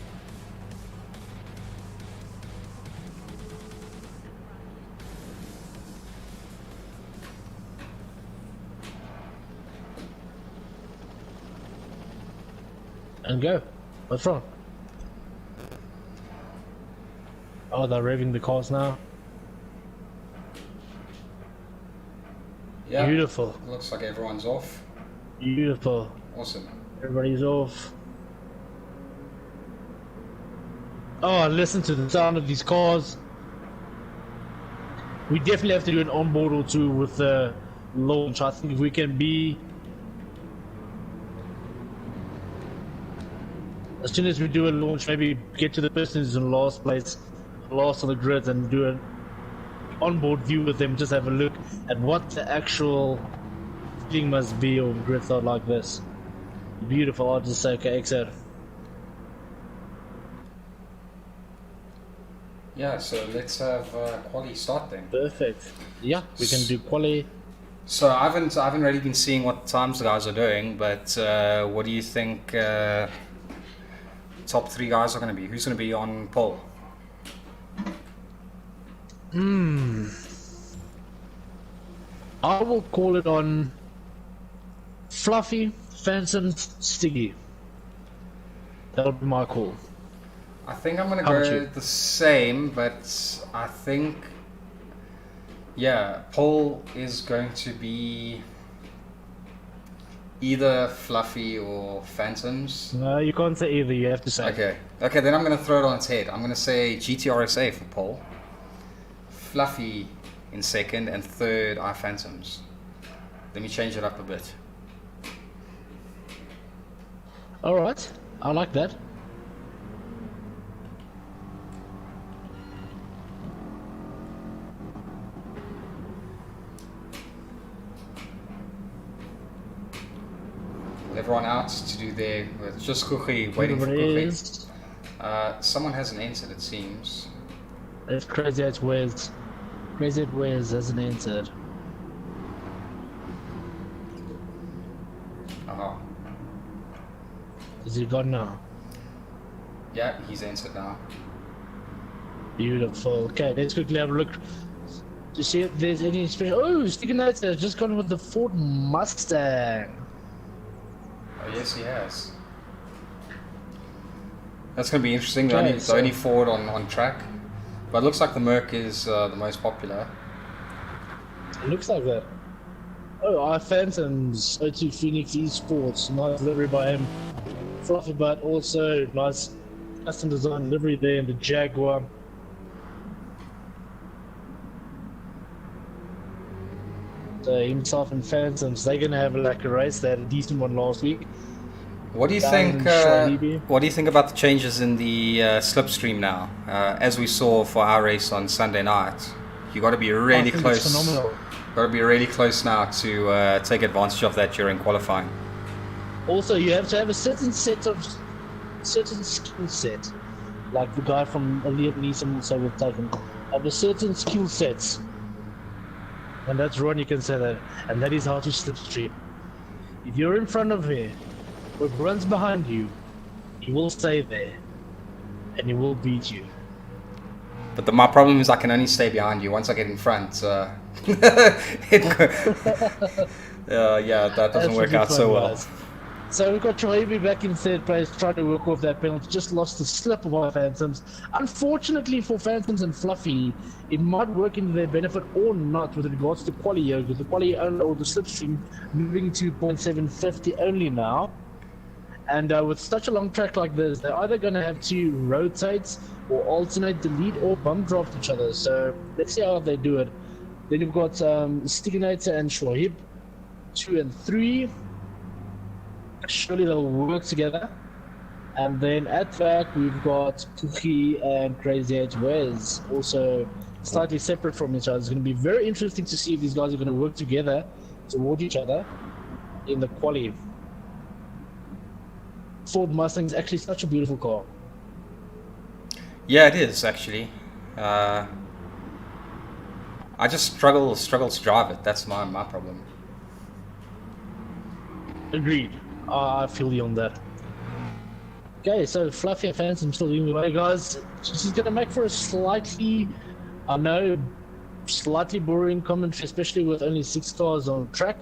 And go. What's wrong? Oh, they're revving the cars now. Yeah. Beautiful. Looks like everyone's off. Beautiful. Awesome. Everybody's off. Oh, listen to the sound of these cars. We definitely have to do an onboard or two with the launch. I think if we can be... As soon as we do a launch, maybe get to the person who's in last place, last on the grid, and do an onboard view with them, just have a look at what the actual feeling must be of grids out like this. Beautiful, I'll just say, okay, exit. Yeah, so let's have quali start then. Perfect. Yeah, we can do quali. So I haven't really been seeing what times the guys are doing, but what do you think top 3 guys are going to be? Who's going to be on pole? I will call it on Fluffy, Phantom, Stiggy. That'll be my call. I think I'm going to How about go you? the same, but I think, yeah, pole is going to be either Fluffy or Phantoms. No, you can't say either, you have to say. Okay, then I'm going to throw it on its head. I'm going to say GTRSA for pole, Fluffy in second, and third are Phantoms. Let me change it up a bit. Alright, I like that. Everyone out to do their, it's just Kuchi waiting for Whatever it Kuchi. is, Someone hasn't entered, it seems. it's Crazy At Wes. Crazy At Wes hasn't entered. Uh-huh. Is he gone now? Yeah, he's entered now. Beautiful. Okay, let's quickly have a look to see if there's any special. Oh, Sticky Nights has just gone with the Ford Mustang. Oh, yes, he has. That's going to be interesting. Okay, The only Ford on track. But it looks like the Merc is the most popular. It looks like that. Oh, our Phantoms, O2 Phoenix Esports, nice livery by him. Fluffy, but also nice custom design livery there in the Jaguar. So himself and Phantoms, they're gonna have like a race. They had a decent one last week. What do you Down think? in Shalibi. What do you think about the changes in the slipstream now? As we saw for our race on Sunday night, you got to be I really think close. it's phenomenal. Got to be really close now to take advantage of that during qualifying. Also, you have to have a certain skill set, like the guy from Liam Neeson also will taken. Have a certain skill sets, and that's Ruan. You can say that, and that is how to slipstream. If you're in front of me, or it runs behind you, he will stay there, and he will beat you. But my problem is I can only stay behind you. Once I get in front, yeah, that doesn't work out so well. So we've got Troibi back in third place, trying to work off that penalty. Just lost the slip of our Phantoms. Unfortunately for Phantoms and Fluffy, it might work in their benefit or not with regards to quali here, because the quali only, or the slipstream moving to 0.750 only now. And with such a long track like this, they're either going to have to rotate or alternate the lead or bump draft each other. So let's see how they do it. Then you've got Stiginator and Shoaib, 2 and 3. Surely they'll work together. And then at back we've got Kuchi and Crazy Edge Wes, also slightly separate from each other. It's going to be very interesting to see if these guys are going to work together toward each other in the quali. Ford Mustang is actually such a beautiful car. Yeah, it is actually. I just struggle to drive it. That's my problem. Agreed. I feel you on that. Okay, so Fluffy and Phantom still leading the way, guys. This is going to make for a slightly, I know, slightly boring commentary, especially with only 6 cars on track.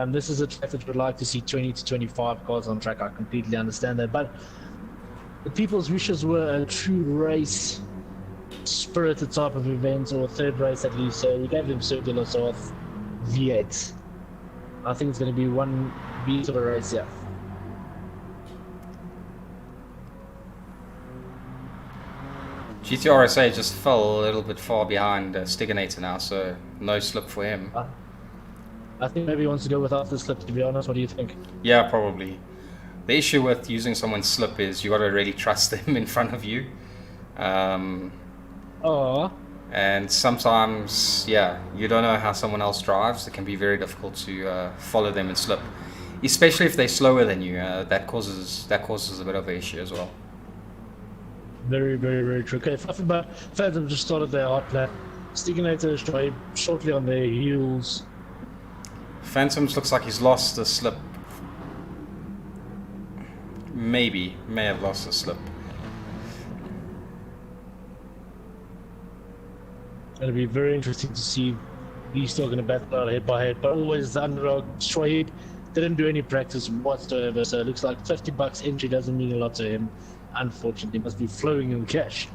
This is a track that we'd like to see 20 to 25 cars on track. I completely understand that, but the people's wishes were a true race spirited type of event, or a third race at least. So we gave them Circular South V8. I think it's going to be one beat of a race, yeah. GTRSA just fell a little bit far behind Stiginator now, so no slip for him. I think maybe he wants to go without the slip, to be honest. What do you think? Yeah, probably. The issue with using someone's slip is you got to really trust them in front of you. Oh. And sometimes, yeah, you don't know how someone else drives. It can be very difficult to follow them and slip, especially if they're slower than you. That causes a bit of an issue as well. Very, very, very true. Okay, Phantom just started their hot lap. Stiginator shortly on their heels. Phantoms looks like he's lost the slip. May have lost the slip. It'll be very interesting to see these still going to battle out head by head. But always the underdog, Shoaib, didn't do any practice whatsoever. So it looks like $50 entry doesn't mean a lot to him. Unfortunately, must be flowing in cash.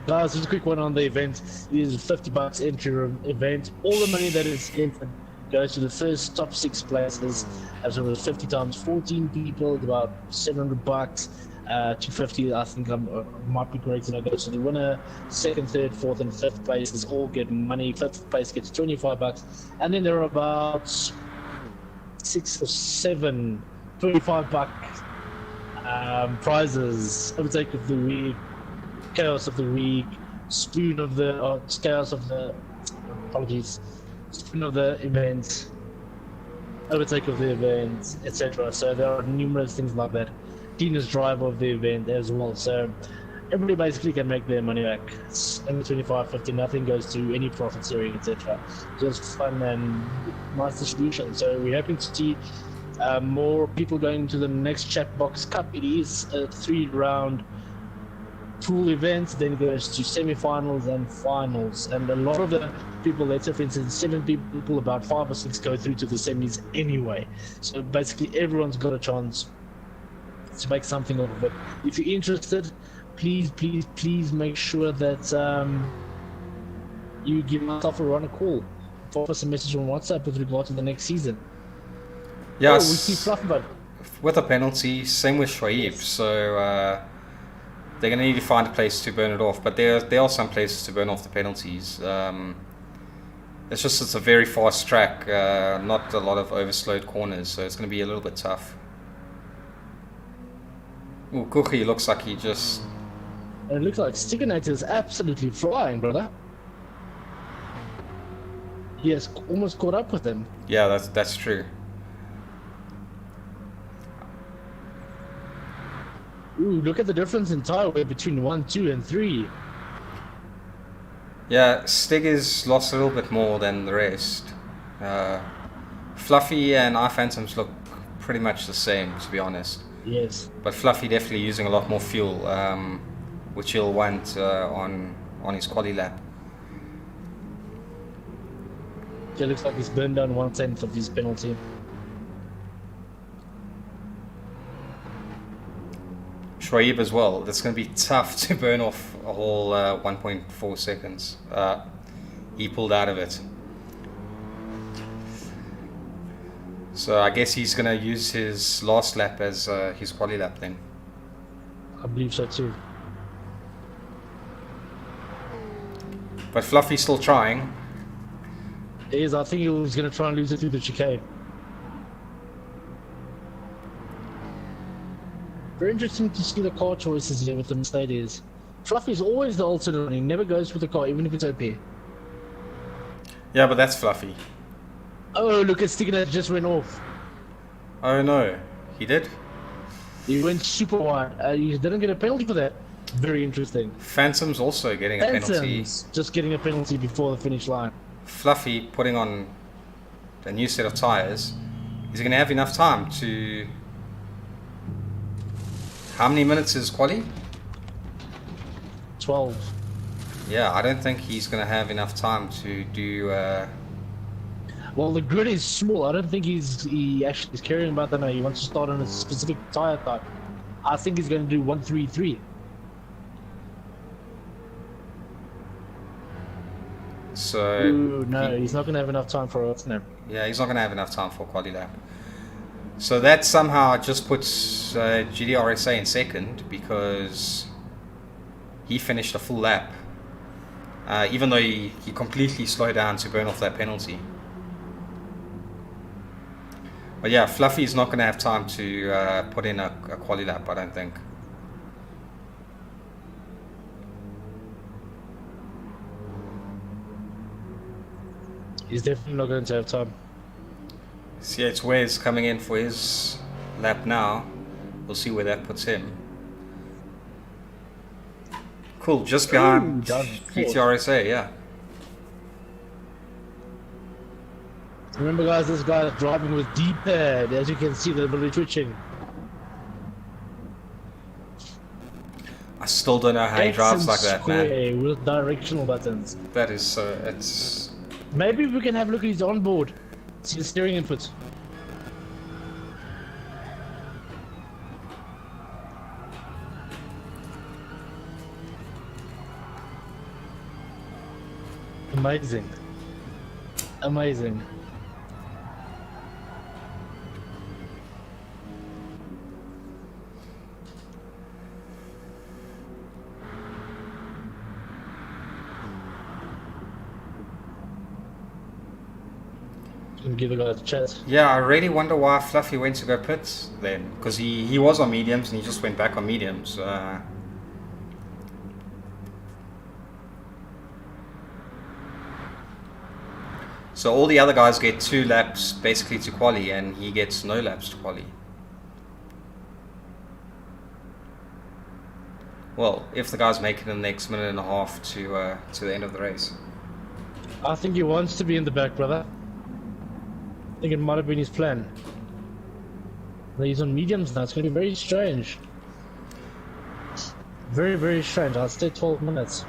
Guys, just a quick one on the event. It is a $50 entry event. All the money that is entered goes to the first top 6 places. As it was 50 times 14 people, about $700. 250, I think might be great to know. Goes to the winner. Second, third, fourth, and fifth places all get money. Fifth place gets $25, and then there are about 6 or 7 $25 prizes. Overtake of the week, chaos of the week, spoon of the chaos of the spoon of the event, overtake of the event, etc. So there are numerous things like that. Tina's drive of the event as well. So everybody basically can make their money back. It's under 25.50, nothing goes to any profit sharing, etc. Just fun and nice distribution. So we're hoping to see more people going to the next Chatbox Cup. It is a 3-round pool event, then it goes to semi-finals and finals, and a lot of the people, let's say for instance 7 people, about 5 or 6 go through to the semis anyway. So basically everyone's got a chance to make something of it. If you're interested, please make sure that you give myself a call, pop us a message on WhatsApp with regard to the next season. Yes, we keep fluffing about with a penalty, same with Shoaib. So they're going to need to find a place to burn it off, but there are some places to burn off the penalties. It's a very fast track, not a lot of overslowed corners, so it's going to be a little bit tough. Ooh, Kuchi looks like he just... And it looks like Stiginator is absolutely flying, brother. He has almost caught up with him. Yeah, that's true. Ooh, look at the difference in tire weight between 1, 2, and 3. Yeah, Stig has lost a little bit more than the rest. Fluffy and iPhantoms look pretty much the same, to be honest. Yes. But Fluffy definitely using a lot more fuel, which he'll want on his quali lap. It looks like he's burned down 1/10 of his penalty. Shoaib as well. That's going to be tough to burn off a whole 1.4 seconds. He pulled out of it. So I guess he's going to use his last lap as his quali lap then. I believe so too. But Fluffy's still trying. He is. I think he was going to try and lose it through the chicane. Very interesting to see the car choices here with the Mercedes. Fluffy's always the alternate one. He never goes with the car, even if it's OP. Yeah, but that's Fluffy. Oh, look at Stiginator just went off. Oh no, he did? He went super wide. He didn't get a penalty for that. Very interesting. Phantom's also getting a penalty. Phantom's just getting a penalty before the finish line. Fluffy putting on a new set of tires. Is he going to have enough time to... How many minutes is quali? 12. Yeah, I don't think he's going to have enough time to do... Well, the grid is small. I don't think he actually is caring about that now. He wants to start on a specific tire type. I think he's going to do 133. So... Ooh, no, he's not going to have enough time for us now. Yeah, he's not going to have enough time for quali lap. So that somehow just puts GDRSA in second because he finished a full lap. Even though he completely slowed down to burn off that penalty. But yeah, Fluffy's not going to have time to put in a quali lap, I don't think. He's definitely not going to have time. See, it's Wes coming in for his lap now. We'll see where that puts him. Cool, just behind GTRSA, yeah. Remember guys, this guy is driving with D-pad. As you can see, they're really twitching. I still don't know how he drives like that, man. With directional buttons. That is so, it's... Maybe we can have a look at his onboard. See the steering inputs. Amazing. Amazing. Give the guy a chat. Yeah, I really wonder why Fluffy went to go pit then, because he was on mediums and he just went back on mediums. So all the other guys get 2 laps basically to quali, and he gets no laps to quali. Well, if the guys make it in the next minute and a half to the end of the race. I think he wants to be in the back, brother. I think it might have been his plan. He's on mediums now. It's going to be very strange. Very, very strange. I'll stay 12 minutes.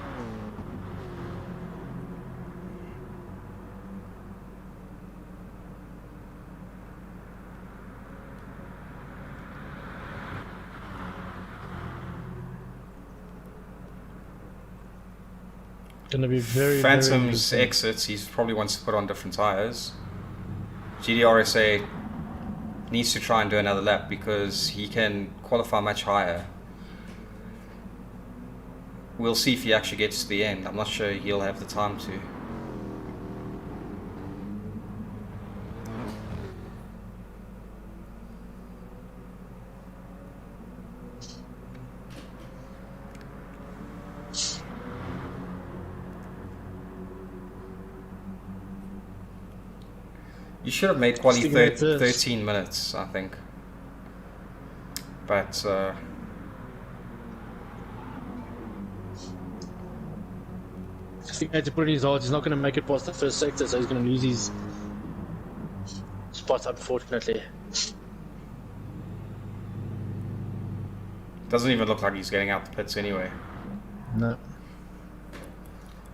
Gonna be very. Phantom's very exits. He probably wants to put on different tires. GDRSA needs to try and do another lap because he can qualify much higher. We'll see if he actually gets to the end. I'm not sure he'll have the time to. You should have made quali 13 minutes, I think. But he had to put in his odds. He's not going to make it past the first sector, so he's going to lose his spot, unfortunately. doesn't even look like he's getting out the pits anyway. No.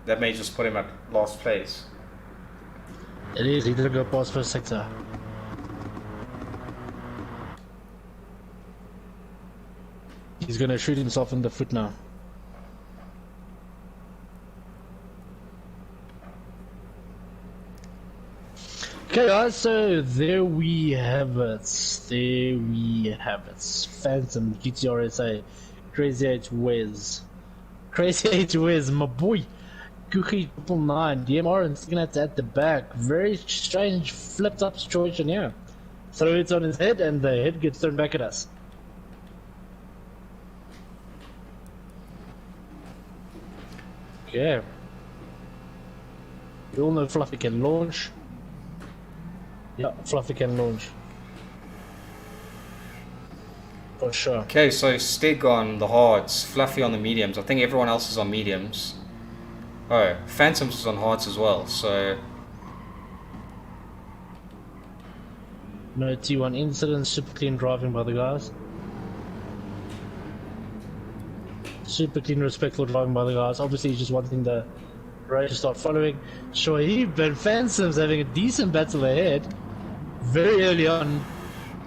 That may just put him at last place. It is. He didn't go past first sector. He's going to shoot himself in the foot now. Okay guys, so there we have it. There we have it. Phantom, GTRSA, Crazy 8 Wes. Crazy 8 Wes, my boy. Cookie 999, DMR and Signet at the back. Very strange flipped up situation here. Throw it on his head and the head gets thrown back at us. Okay. You all know Fluffy can launch. Yeah, Fluffy can launch. For sure. Okay, so Stig on the hards, Fluffy on the mediums. I think everyone else is on mediums. Oh, Phantoms is on hards as well, so... No T1 incident, super clean driving by the guys. Super clean, respectful driving by the guys. Obviously, he's just wanting the race to start following. Shoaib and Phantoms having a decent battle ahead. Very early on.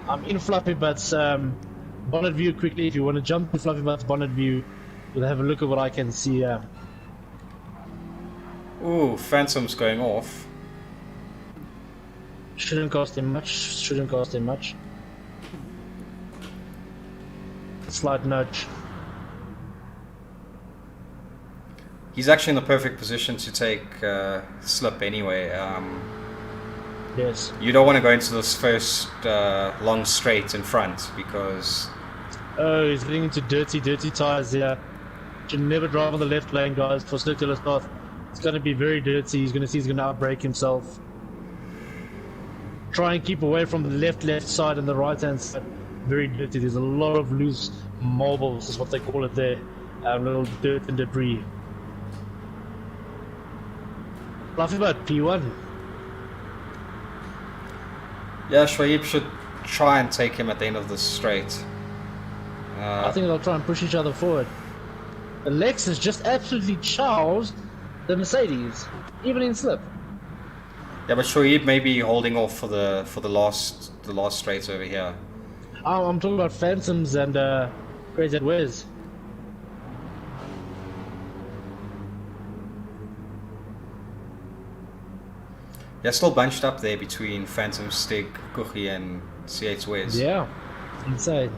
I'm in Fluffy Butt's bonnet view quickly. If you want to jump in Fluffy Butt's bonnet view, we'll have a look at what I can see here. Ooh, Phantom's going off. Shouldn't cost him much. Shouldn't cost him much. Slight nudge. He's actually in the perfect position to take slip anyway. Yes. You don't want to go into this first long straight in front because... Oh, he's getting into dirty tires here. Should never drive on the left lane, guys, for circular start. It's going to be very dirty. He's going to see he's going to outbrake himself. Try and keep away from the left side and the right hand side. Very dirty. There's a lot of loose marbles, is what they call it there. Little dirt and debris. Fluffy about P1. Yeah, Shoaib should try and take him at the end of the straight. I think they'll try and push each other forward. The Lexus just absolutely chows the Mercedes, even in slip. Yeah, but Shoaib may be holding off for the last straight over here. I'm talking about Phantoms and Crazy at Wes. Yeah, still bunched up there between Phantom, Stig, Kuchi and C8 Wes. Yeah, insane.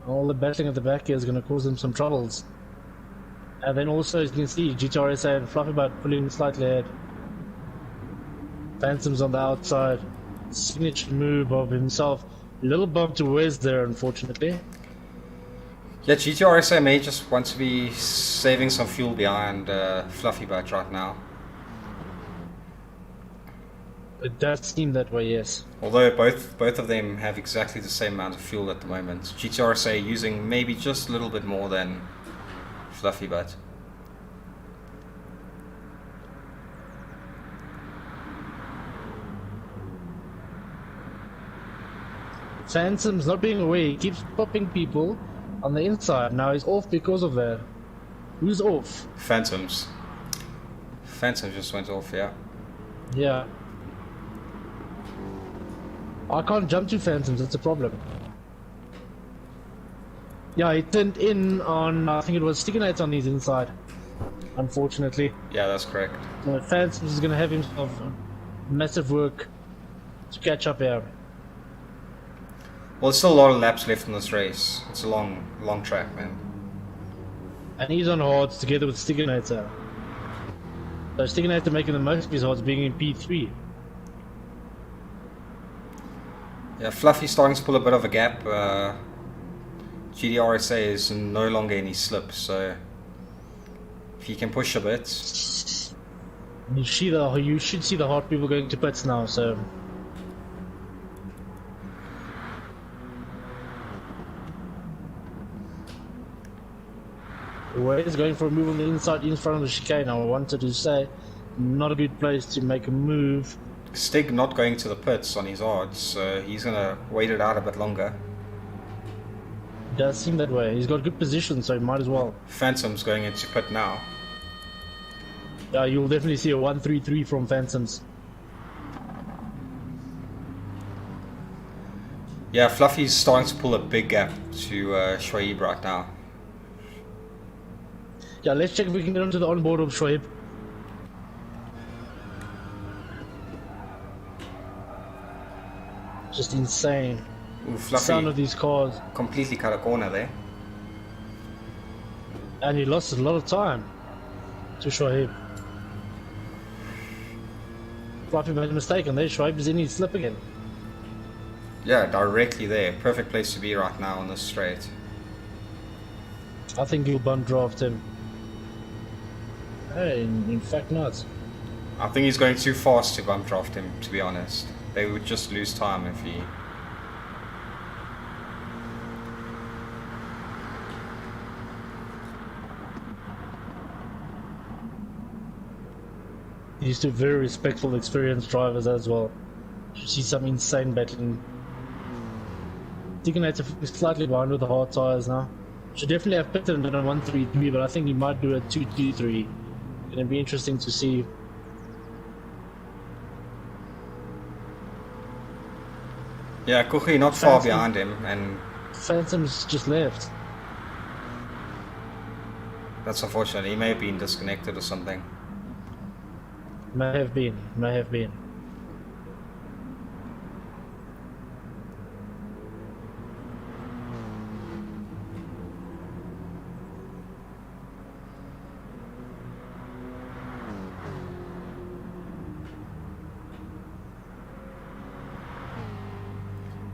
All the battling at the back here is going to cause them some troubles. And then also, as you can see, GTRSA and Fluffybird pulling slightly ahead. Phantom's on the outside. Signature move of himself. Little bump to Wes there, unfortunately. Yeah, GTRSA may just want to be saving some fuel behind Fluffybird right now. It does seem that way, yes. Although both of them have exactly the same amount of fuel at the moment. GTRSA using maybe just a little bit more than Fluffybird. Phantom's not being away. He keeps popping people on the inside. Now he's off because of that. Who's off? Phantoms. Phantoms just went off, yeah. Yeah. I can't jump to Phantoms, that's a problem. Yeah, he turned in on, I think it was Stickinates on his inside. Unfortunately. Yeah, that's correct. So Phantoms is going to have himself massive work to catch up here. Well, there's still a lot of laps left in this race. It's a long track, man. And he's on hards together with Stickinator. So Stickinator making the most of his hards, being in P3. Yeah, Fluffy's starting to pull a bit of a gap. GDRSA is no longer any slip, so if he can push a bit. You should see the hard people going to pits now, so. Wade is going for a move on the inside in front of the chicane. I wanted to say, not a good place to make a move. Stig not going to the pits on his odds, so he's gonna wait it out a bit longer. Does seem that way. He's got good position, so he might as well. Phantom's going into pit now. Yeah, you'll definitely see a 1-3-3 from Phantoms. Yeah, Fluffy's starting to pull a big gap to Shoaib right now. Yeah, let's check if we can get onto the onboard of Shoaib. Just insane. Ooh, The Fluffy sound of these cars. completely cut a corner there. And he lost a lot of time to Shoaib. Fluffy made a mistake, and there Shoaib is in his slip again. Yeah, directly there. Perfect place to be right now on this straight. I think he'll bump draft him. Hey, in fact not. I think he's going too fast to bump draft him, to be honest. They would just lose time if he... These two very respectful, experienced drivers as well. You see some insane battling. Deacon is slightly behind with the hard tires now. Should definitely have pitted him on a 1-3-3, but I think he might do a 2-2-3. Gonna be interesting to see. Yeah, Kuchi not far behind him, and Phantom's just left. that's unfortunate. He may have been disconnected or something. May have been, may have been.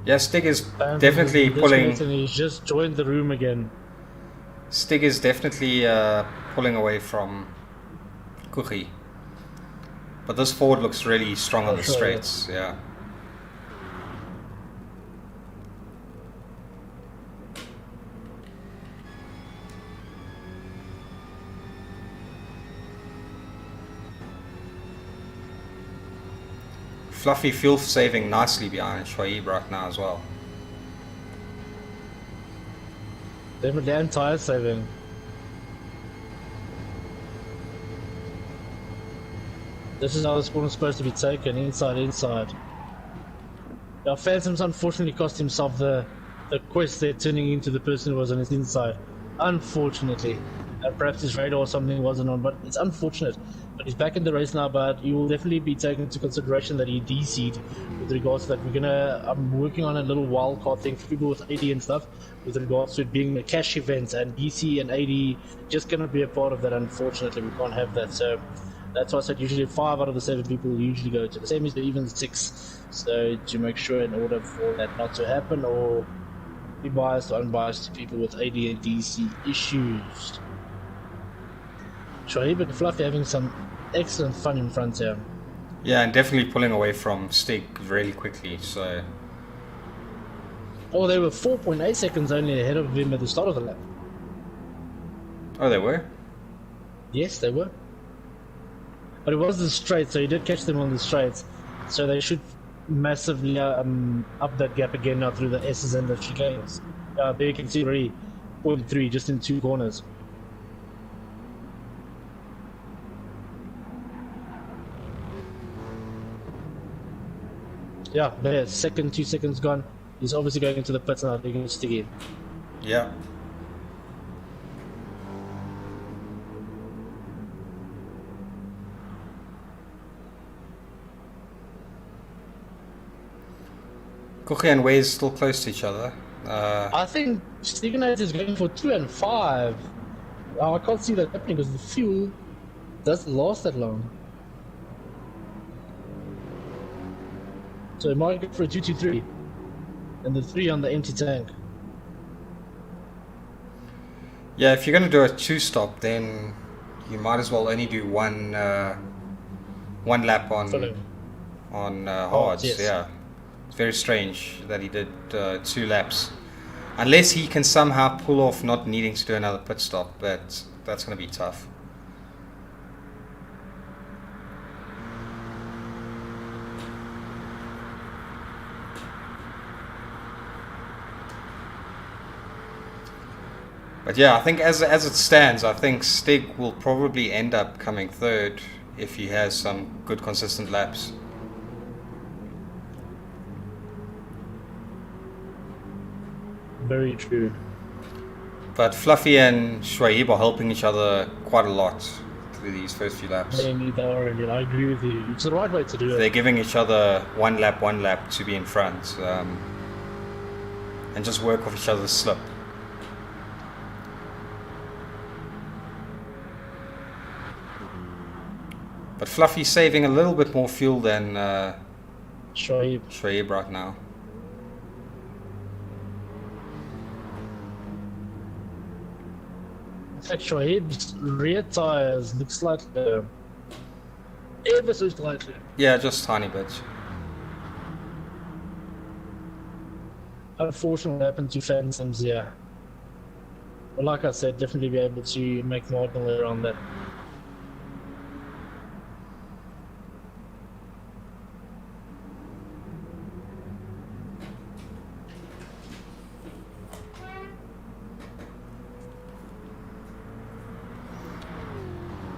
Yeah, Stig is Phantom definitely is pulling... disconnected and he's just joined the room again. Stig is definitely pulling away from Kuchi. But this Ford looks really strong on the sure, straights, yeah. Fluffy fuel saving nicely behind Shoaib right now as well. Definitely, and tire saving. This is how this corner is supposed to be taken, inside. Now, Phantom's unfortunately cost himself the quest there, turning into the person who was on his inside. Unfortunately. Perhaps his radar or something wasn't on, but it's unfortunate. But he's back in the race now, but you will definitely be taken into consideration that he DC'd with regards to that. I'm working on a little wildcard thing for people with AD and stuff, with regards to it being a cash event, and DC and AD just gonna be a part of that. Unfortunately, we can't have that, so that's why I said usually 5 out of the 7 people usually go to the semis, or even 6. So to make sure, in order for that not to happen, or be biased or unbiased to people with AD and DC issues. Shoaib and Fluffy having some excellent fun in front here. Yeah, and definitely pulling away from Stig really quickly, so... Oh, they were 4.8 seconds only ahead of him at the start of the lap. Oh, they were? Yes, they were. But it was the straight, so he did catch them on the straights. So they should massively up that gap again now through the S's and the chicanes. There you can see already 0.3 just in 2 corners. Yeah, there, 2 seconds gone. He's obviously going into the pits now, they're going to stick in. Yeah. Koche and Waze still close to each other. I think Steganite is going for 2 and 5. I can't see that happening because the fuel doesn't last that long. So it might go for a 2-2-3. And the 3 on the empty tank. Yeah, if you're going to do a 2-stop, then you might as well only do one lap on hards. Yes. Yeah, it's very strange that he did 2 laps, unless he can somehow pull off not needing to do another pit stop. That's going to be tough. But yeah, I think as it stands, I think Stig will probably end up coming 3rd if he has some good consistent laps. Very true. But Fluffy and Shoaib are helping each other quite a lot through these first few laps. They need that already, I agree with you. It's the right way to do it. They're giving each other one lap to be in front, and just work off each other's slip. But Fluffy's saving a little bit more fuel than Shoaib right now. In fact, Shoaib's rear tires look slightly, ever so slightly. Yeah, just tiny bit. Unfortunately, what happened to Phantoms, yeah. But like I said, definitely be able to make marginal error on that.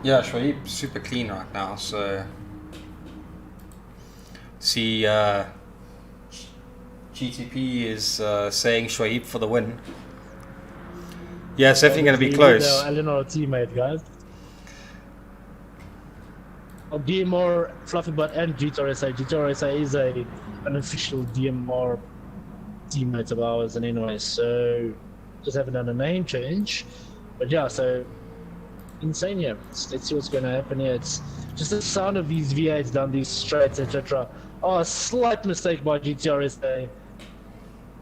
Yeah, Shoaib's super clean right now, so see GTP is saying Shoaib for the win. Yeah, it's definitely going to be close. Eleanor teammate, guys. DMR, Fluffy Butt, and GTRSA. GTRSA is an official DMR teammate of ours, and anyway, so just haven't done a name change. But yeah, so insane here. Let's see what's going to happen here. It's just the sound of these V8s down these straights, etc. Oh, a slight mistake by GTRSA.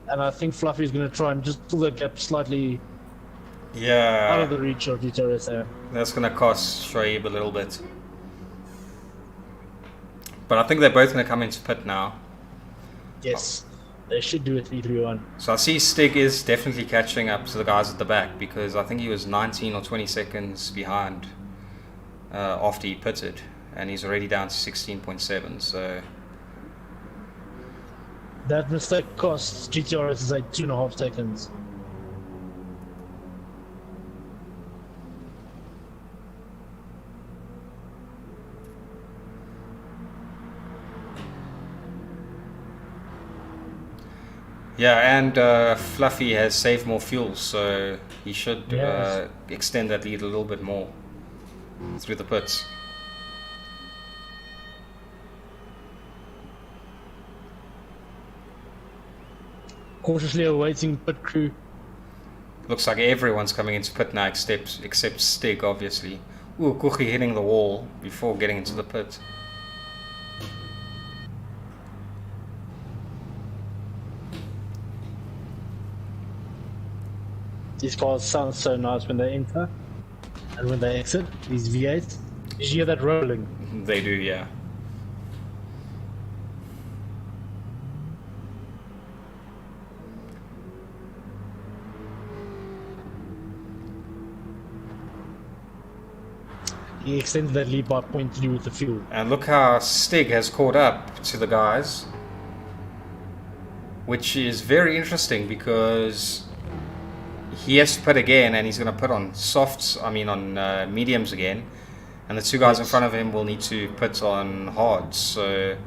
And I think Fluffy is going to try and just pull the gap slightly out of the reach of GTRSA. That's going to cost Shoaib a little bit. But I think they're both going to come into pit now. Yes, they should do a 3-3-1. So I see Stig is definitely catching up to the guys at the back, because I think he was 19 or 20 seconds behind after he pitted, and he's already down to 16.7. So that mistake costs GTRS like 2.5 seconds. yeah, and Fluffy has saved more fuel, so he should Yes. extend that lead a little bit more through the pits. Cautiously awaiting pit crew. Looks like everyone's coming into pit now except Stig, obviously. Ooh, Kuchi hitting the wall before getting into the pit. These cars sound so nice when they enter and when they exit. These V8s, you hear that rolling. They do, yeah. He extended that lead by 0.3 with the fuel. And look how Stig has caught up to the guys, which is very interesting because he has to put again, and he's going to put on softs, on mediums again, and the two guys in front of him will need to put on hards, so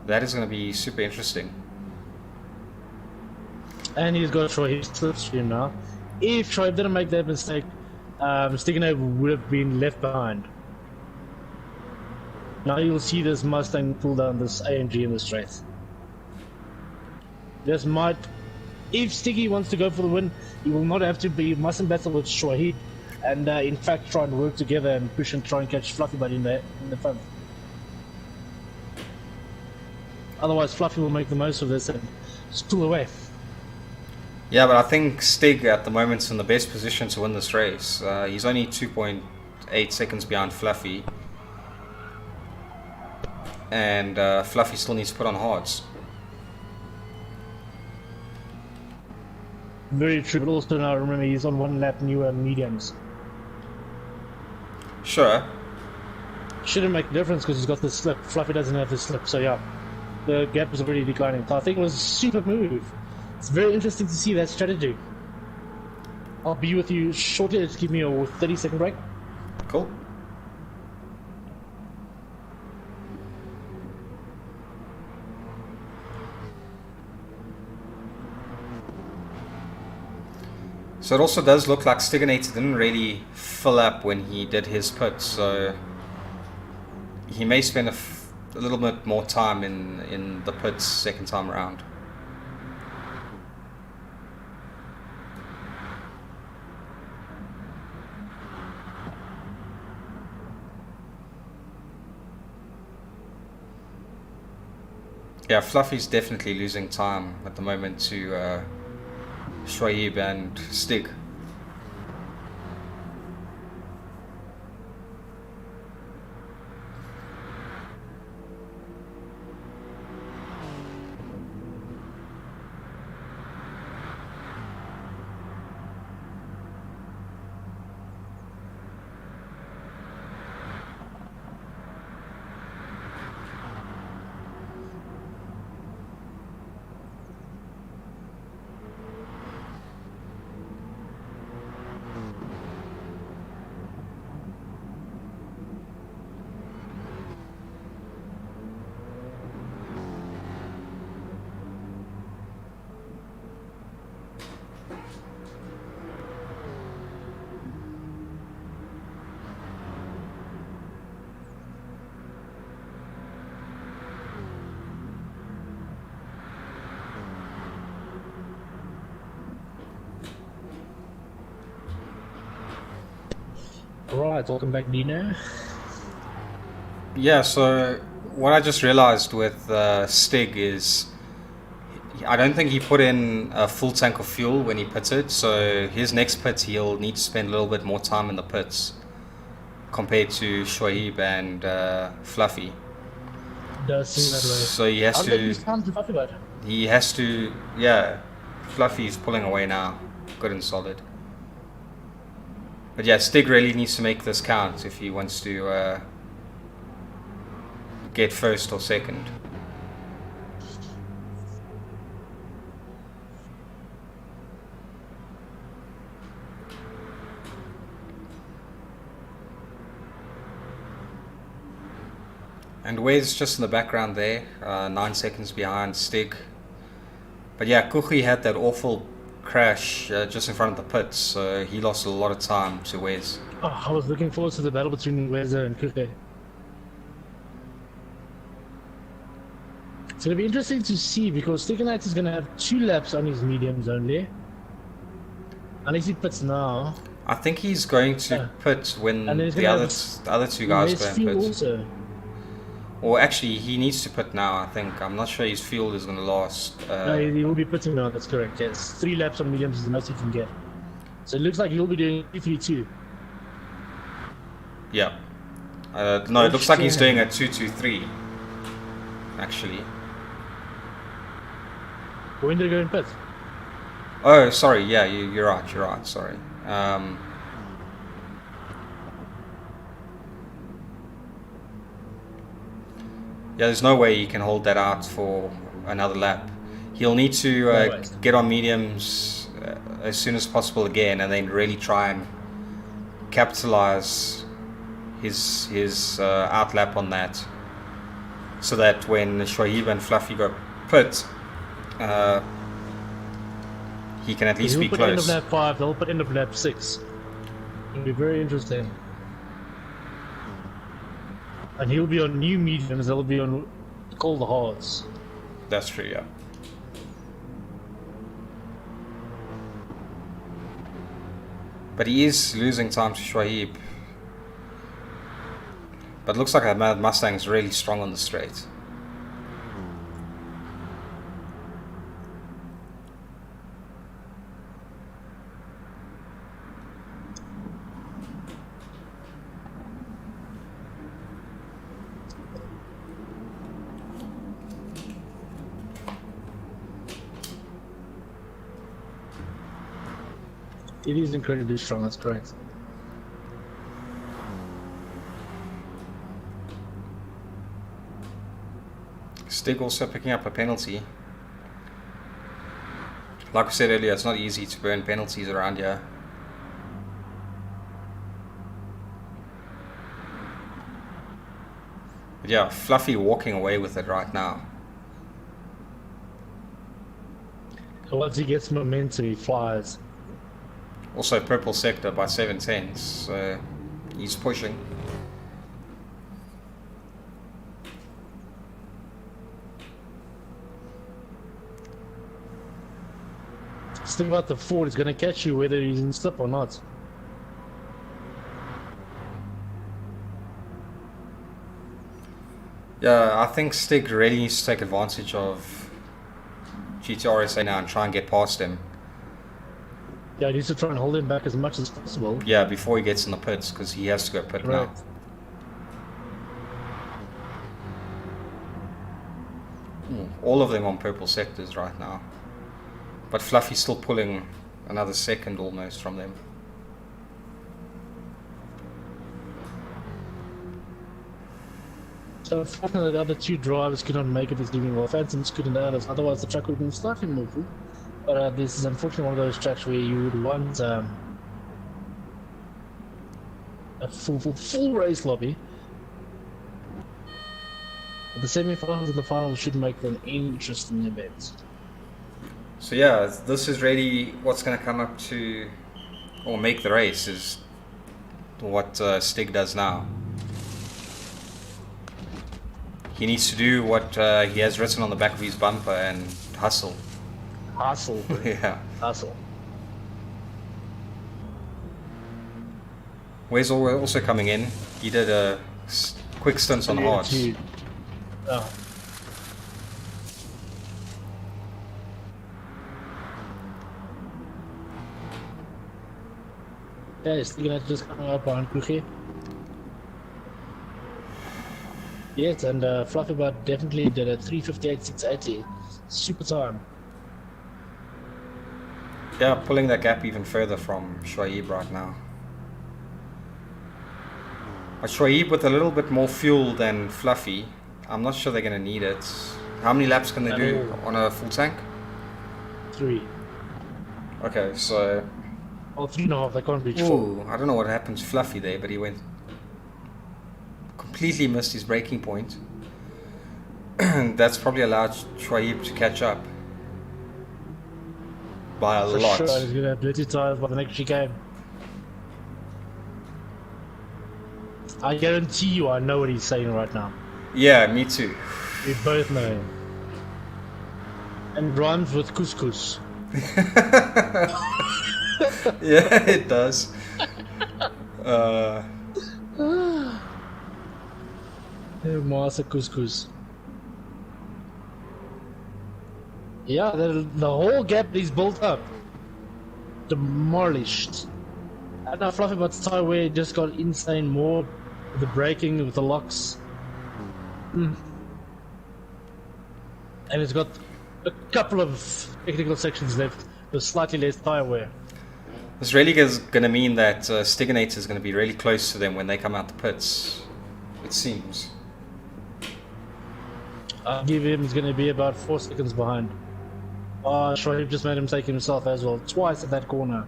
that is going to be super interesting. And he's got Shoaib's slipstream now. If Shoaib didn't make that mistake, Stig and I would have been left behind. Now you'll see this Mustang pull down this AMG in the straight. This might, if Stiggy wants to go for the win, he will not have to be, he mustn't battle with Shoaib, and in fact try and work together and push and try and catch Fluffy Buddy in the front. Otherwise Fluffy will make the most of this and just pull away. Yeah, but I think Stig at the moment's in the best position to win this race. He's only 2.8 seconds behind Fluffy, and Fluffy still needs to put on hards. Very true, but also now remember he's on one lap newer mediums. Sure. Shouldn't make a difference because he's got the slip. Fluffy doesn't have the slip, so yeah, the gap is already declining. So I think it was a super move. It's very interesting to see that strategy. I'll be with you shortly. Just give me a 30-second break. Cool. So it also does look like Stiganator didn't really fill up when he did his pit, so he may spend a little bit more time in the pits second time around. Yeah, Fluffy's definitely losing time at the moment to Shoaib and Stig. Right, welcome back, Dino. Yeah, so what I just realized with Stig is I don't think he put in a full tank of fuel when he pitted, so his next pit he'll need to spend a little bit more time in the pits compared to Shoaib and Fluffy. Does seem that way. So he has How did to. these times with Fluffy about? He has to. Yeah, Fluffy's pulling away now, good and solid. But yeah, Stig really needs to make this count if he wants to get first or second. And Wes just in the background there, 9 seconds behind Stig. But yeah, Kuchi had that awful crash just in front of the pits, so he lost a lot of time to Wes. Oh, I was looking forward to the battle between Weza and Kuche. It's going to be interesting to see because Stickerknight is going to have 2 laps on his mediums only. Unless he pits now. I think he's going to pit when the other two guys go and pit. Also. Or actually, he needs to pit now, I think. I'm not sure his fuel is going to last. No, he will be pitting now, that's correct, yes. 3 laps on mediums is the most he can get. So it looks like he'll be doing 3-3-2. Yeah. No, it looks like he's doing a 2-2-3. Actually. When did he go in pit? Oh, sorry. Yeah, you're right. Sorry. Yeah, there's no way he can hold that out for another lap. He'll need to get on mediums as soon as possible again, and then really try and capitalize his outlap on that, so that when Shoaib and Fluffy go pit, he can at least be close. He'll put end of lap 5, they'll put end of lap 6. It'll be very interesting. And he'll be on new mediums, they'll be on cold hards. That's true, yeah. But he is losing time to Shoaib. But it looks like that Mustang is really strong on the straight. It is incredibly strong, that's correct. Stig also picking up a penalty. Like I said earlier, it's not easy to burn penalties around here. But yeah, Fluffy walking away with it right now. So once he gets momentum, he flies. Also purple sector by 7/10, so he's pushing. Just think about the Ford, it's going to catch you whether he's in slip or not. Yeah, I think Stig really needs to take advantage of GTRSA now and try and get past him. Yeah, he needs to try and hold him back as much as possible. Yeah, before he gets in the pits, because he has to go pit now. All of them on purple sectors right now. But Fluffy's still pulling another second almost from them. So unfortunately the other 2 drivers could not make it this evening. Well, Phantoms couldn't out us, otherwise the track would have been slightly more cool. But this is unfortunately one of those tracks where you would want a full race lobby. But the semi-finals and the finals should make for an interesting event. So yeah, this is really what's going to come up to, or make the race, is what Stig does now. He needs to do what he has written on the back of his bumper and hustle. Hustle. Yeah. Hustle. Wes also coming in. He did a quick stint on hards. Oh. Yeah, is Stig just coming up behind Kuchi? Yes, and Fluffy Butt definitely did a 3:58.680. Super time. Yeah, pulling that gap even further from Shoaib right now. But Shoaib with a little bit more fuel than Fluffy, I'm not sure they're going to need it. How many laps can they do on a full tank? 3. Okay, so... Or 3.5, they can't reach 4. Ooh, I don't know what happened to Fluffy there, but he went... completely missed his braking point. That's probably allowed Shoaib to catch up. By a lot. Sure, he's going to have dirty tires by the next chicane. I guarantee you I know what he's saying right now. Yeah, me too. We both know him. And rhymes with couscous. Yeah, it does. Master couscous. Yeah, the whole gap is built up. Demolished. And now Fluffy Butt's tire wear just got insane more with the braking, with the locks. And it's got a couple of technical sections left with slightly less tire wear. This really is going to mean that Stiginator is going to be really close to them when they come out the pits. It seems. I'll give him, he's going to be about 4 seconds behind. Oh, Shoaib just made him take himself as well, twice at that corner.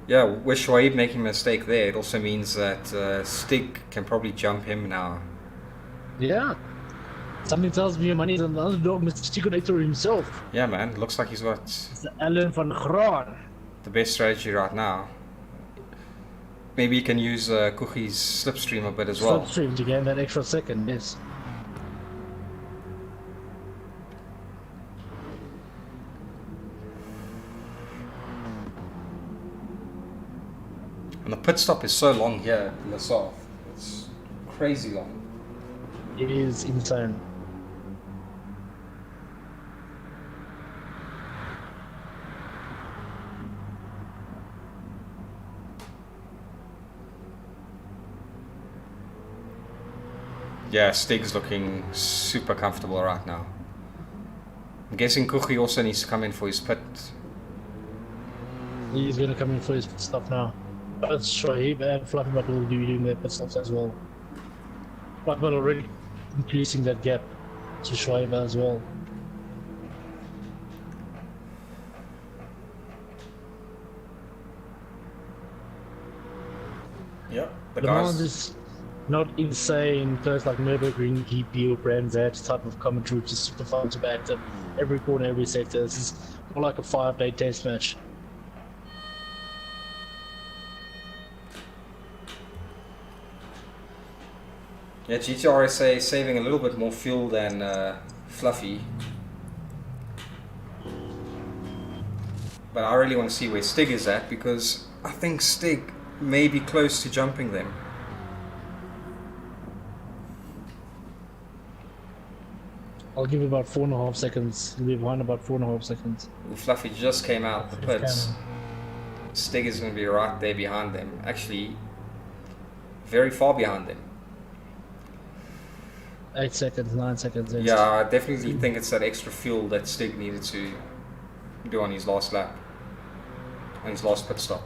Yeah, with Shoaib making a mistake there, it also means that Stig can probably jump him now. Yeah. Something tells me money's on the underdog, Mr. Stiginator himself. Yeah, man, looks like he's got It's the Alan van Graan. the best strategy right now. Maybe he can use Kuchi's slipstream a bit as well. Slipstream to gain that extra second, yes. And the pit stop is so long here in the south. It's crazy long. It is insane. Yeah, Stig's looking super comfortable right now. I'm guessing Kuchi also needs to come in for his pit. He's going to come in for his pit stop now. Both Shoaib and Fluffy Butt will be doing their pit stops as well. Fluffy Butt already increasing that gap to Shoaib as well. Yep. The Le Mans guys. is not insane close like Nürburgring, GP or Brands that type of commentary, which is super fun to back up every corner, every sector. This is more like a 5-day test match. Yeah, GTRSA saving a little bit more fuel than Fluffy. But I really want to see where Stig is at, because I think Stig may be close to jumping them. I'll give it about 4.5 seconds. He'll be behind about 4.5 seconds. Fluffy just came out the pits. Stig is going to be right there behind them. Actually, very far behind them. 8 seconds, 9 seconds. Yeah, I definitely think it's that extra fuel that Stig needed to do on his last lap. On his last pit stop.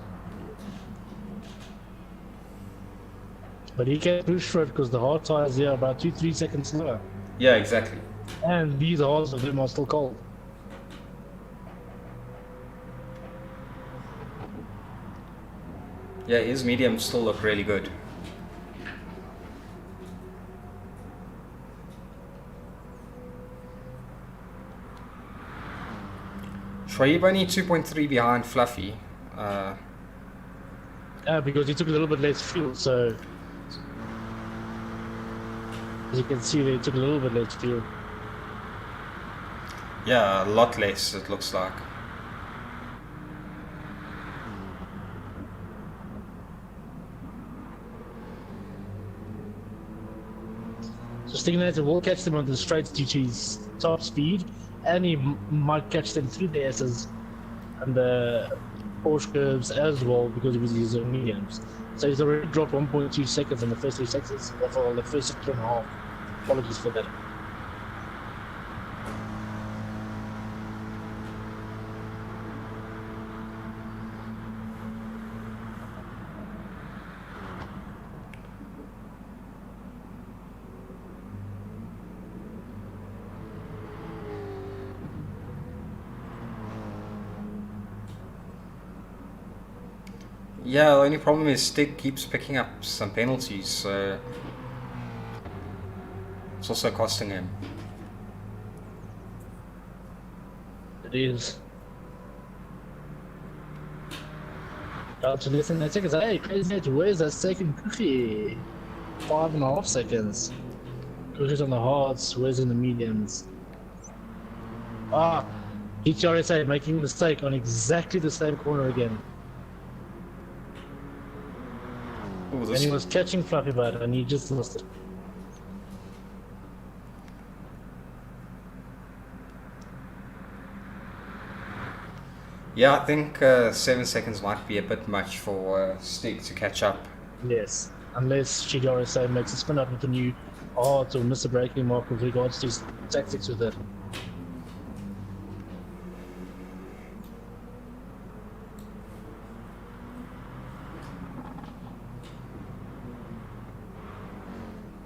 But he can push for it because the hard tires there are about 2-3 seconds slower. Yeah, exactly. And these hards of them are still cold. Yeah, his mediums still look really good. Shoaib only 2.3 behind Fluffy. Because he took a little bit less fuel, so as you can see, they took a little bit less fuel. Yeah, a lot less, it looks like. So Stiginator will catch them on the straights due to his top speed, and he might catch them through the S's and the Porsche curves as well because he was using mediums. So he's already dropped 1.2 seconds in the first 2 sectors, or for the first 6.5. Apologies for that. Yeah, the only problem is Stick keeps picking up some penalties, so it's also costing him. It is. Down to less than 9 seconds. Hey, Crazy Edge, where's that second cookie? 5.5 seconds. Cookie's on the hards, where's in the mediums? Ah, GTRSA making a mistake on exactly the same corner again. Ooh, And he was catching Fluffy Bud and he just lost it. Yeah, I think 7 seconds might be a bit much for Stick to catch up. Yes, unless GTRSA makes a spin out with a new odds or miss a braking mark with regards to his tactics with it.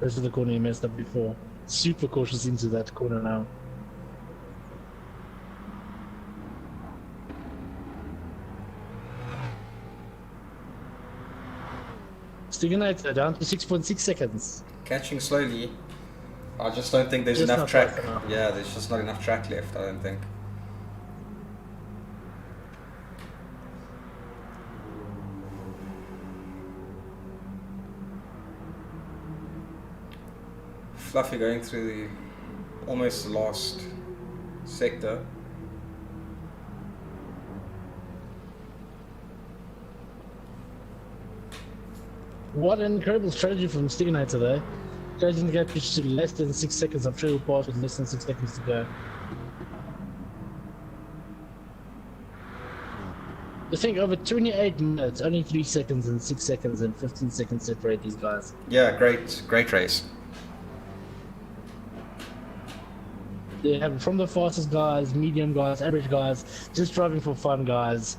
This is the corner he messed up before. Super cautious into that corner now. Stiganator down to 6.6 seconds. Catching slowly. I just don't think there's Just enough not track. fast enough. Yeah, there's just not enough track left, I don't think. Fluffy going through the almost the last sector. What an incredible strategy from Stiganator there. Changing the gap to less than 6 seconds. I'm sure he'll pass with less than 6 seconds to go. I think over 28 minutes, only 3 seconds and 6 seconds and 15 seconds separate these guys. Yeah, great race. They have from the fastest guys, medium guys, average guys, just driving for fun guys.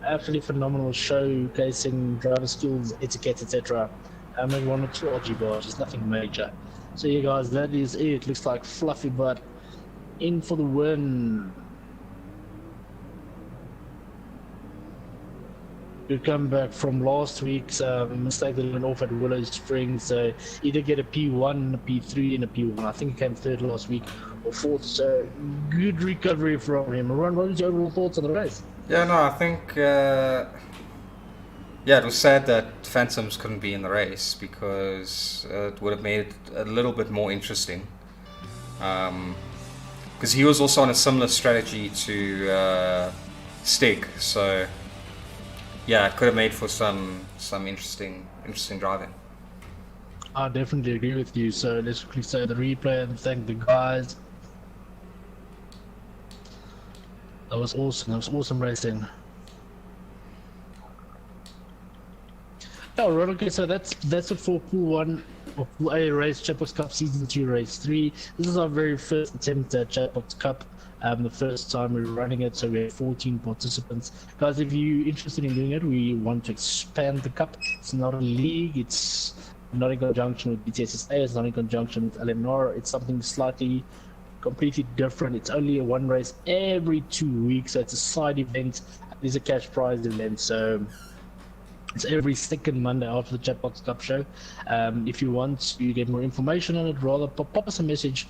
Absolutely phenomenal showcasing driver skills, etiquette, etc. Maybe 1 or 2 RG bars, just nothing major. So yeah guys, that is it. Looks like Fluffy Butt in for the win. We come back from last week's mistake that went off at Willow Springs. So either get a P1, a P3, and a P1. I think he came 3rd last week or 4th. So good recovery from him. Ruan, what was your overall thoughts on the race? Yeah, no, I think yeah, it was sad that Phantoms couldn't be in the race because it would have made it a little bit more interesting. Because he was also on a similar strategy to Stig, so yeah, it could have made for some interesting driving. I definitely agree with you. So let's quickly say the replay and thank the guys. That was awesome. That was awesome racing. Oh, right, okay, so that's it for Pool 1 or Pool A race, Chatbox Cup Season 2 Race 3. This is our very first attempt at Chatbox Cup. The first time we're running it, so we have 14 participants. Guys, if you're interested in doing it, we want to expand the cup. It's not a league, it's not in conjunction with BTSSA, it's not in conjunction with LMR, it's something slightly completely different. It's only a 1 race every 2 weeks, so it's a side event. It's a cash prize event, so it's every second Monday after the Chatbox Cup show. If you want to get more information on it, rather pop us a message.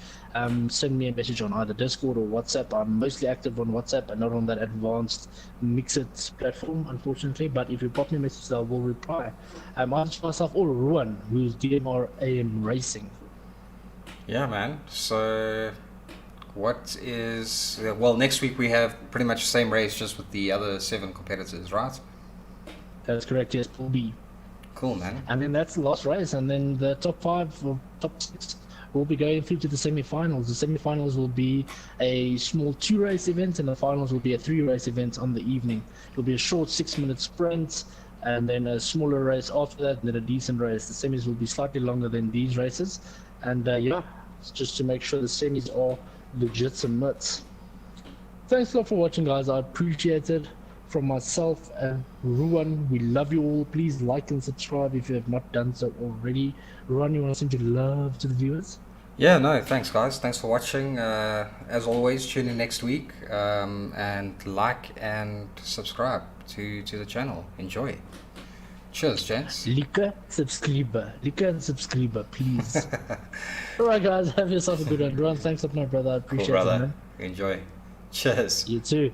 Send me a message on either Discord or WhatsApp. I'm mostly active on WhatsApp and not on that advanced Mixit platform, unfortunately. But if you pop me a message, I will reply. Either to myself or Ruan, who's DMR AM Racing. Yeah, man. So what is... Well, next week we have pretty much the same race, just with the other 7 competitors, right? That's correct, yes, Pool B. Cool, man. And then that's the last race, and then the top 5 or top 6 we'll be going through to the semi-finals. The semi-finals will be a small 2-race event, and the finals will be a 3-race event on the evening. It'll be a short 6-minute sprint, and then a smaller race after that, and then a decent race. The semis will be slightly longer than these races, and yeah, it's just to make sure the semis are legitimate. Thanks a lot for watching, guys. I appreciate it. From myself and Ruan, we love you all. Please like and subscribe if you have not done so already. Ruan, you want to send your love to the viewers? Yeah, no, thanks guys. Thanks for watching. As always, tune in next week, and like and subscribe to the channel. Enjoy. Cheers, gents. Like and subscribe, please. Alright guys, have yourself a good one. Ruan, thanks up my brother. I appreciate Cool, brother. it, man. Enjoy. Cheers. You too.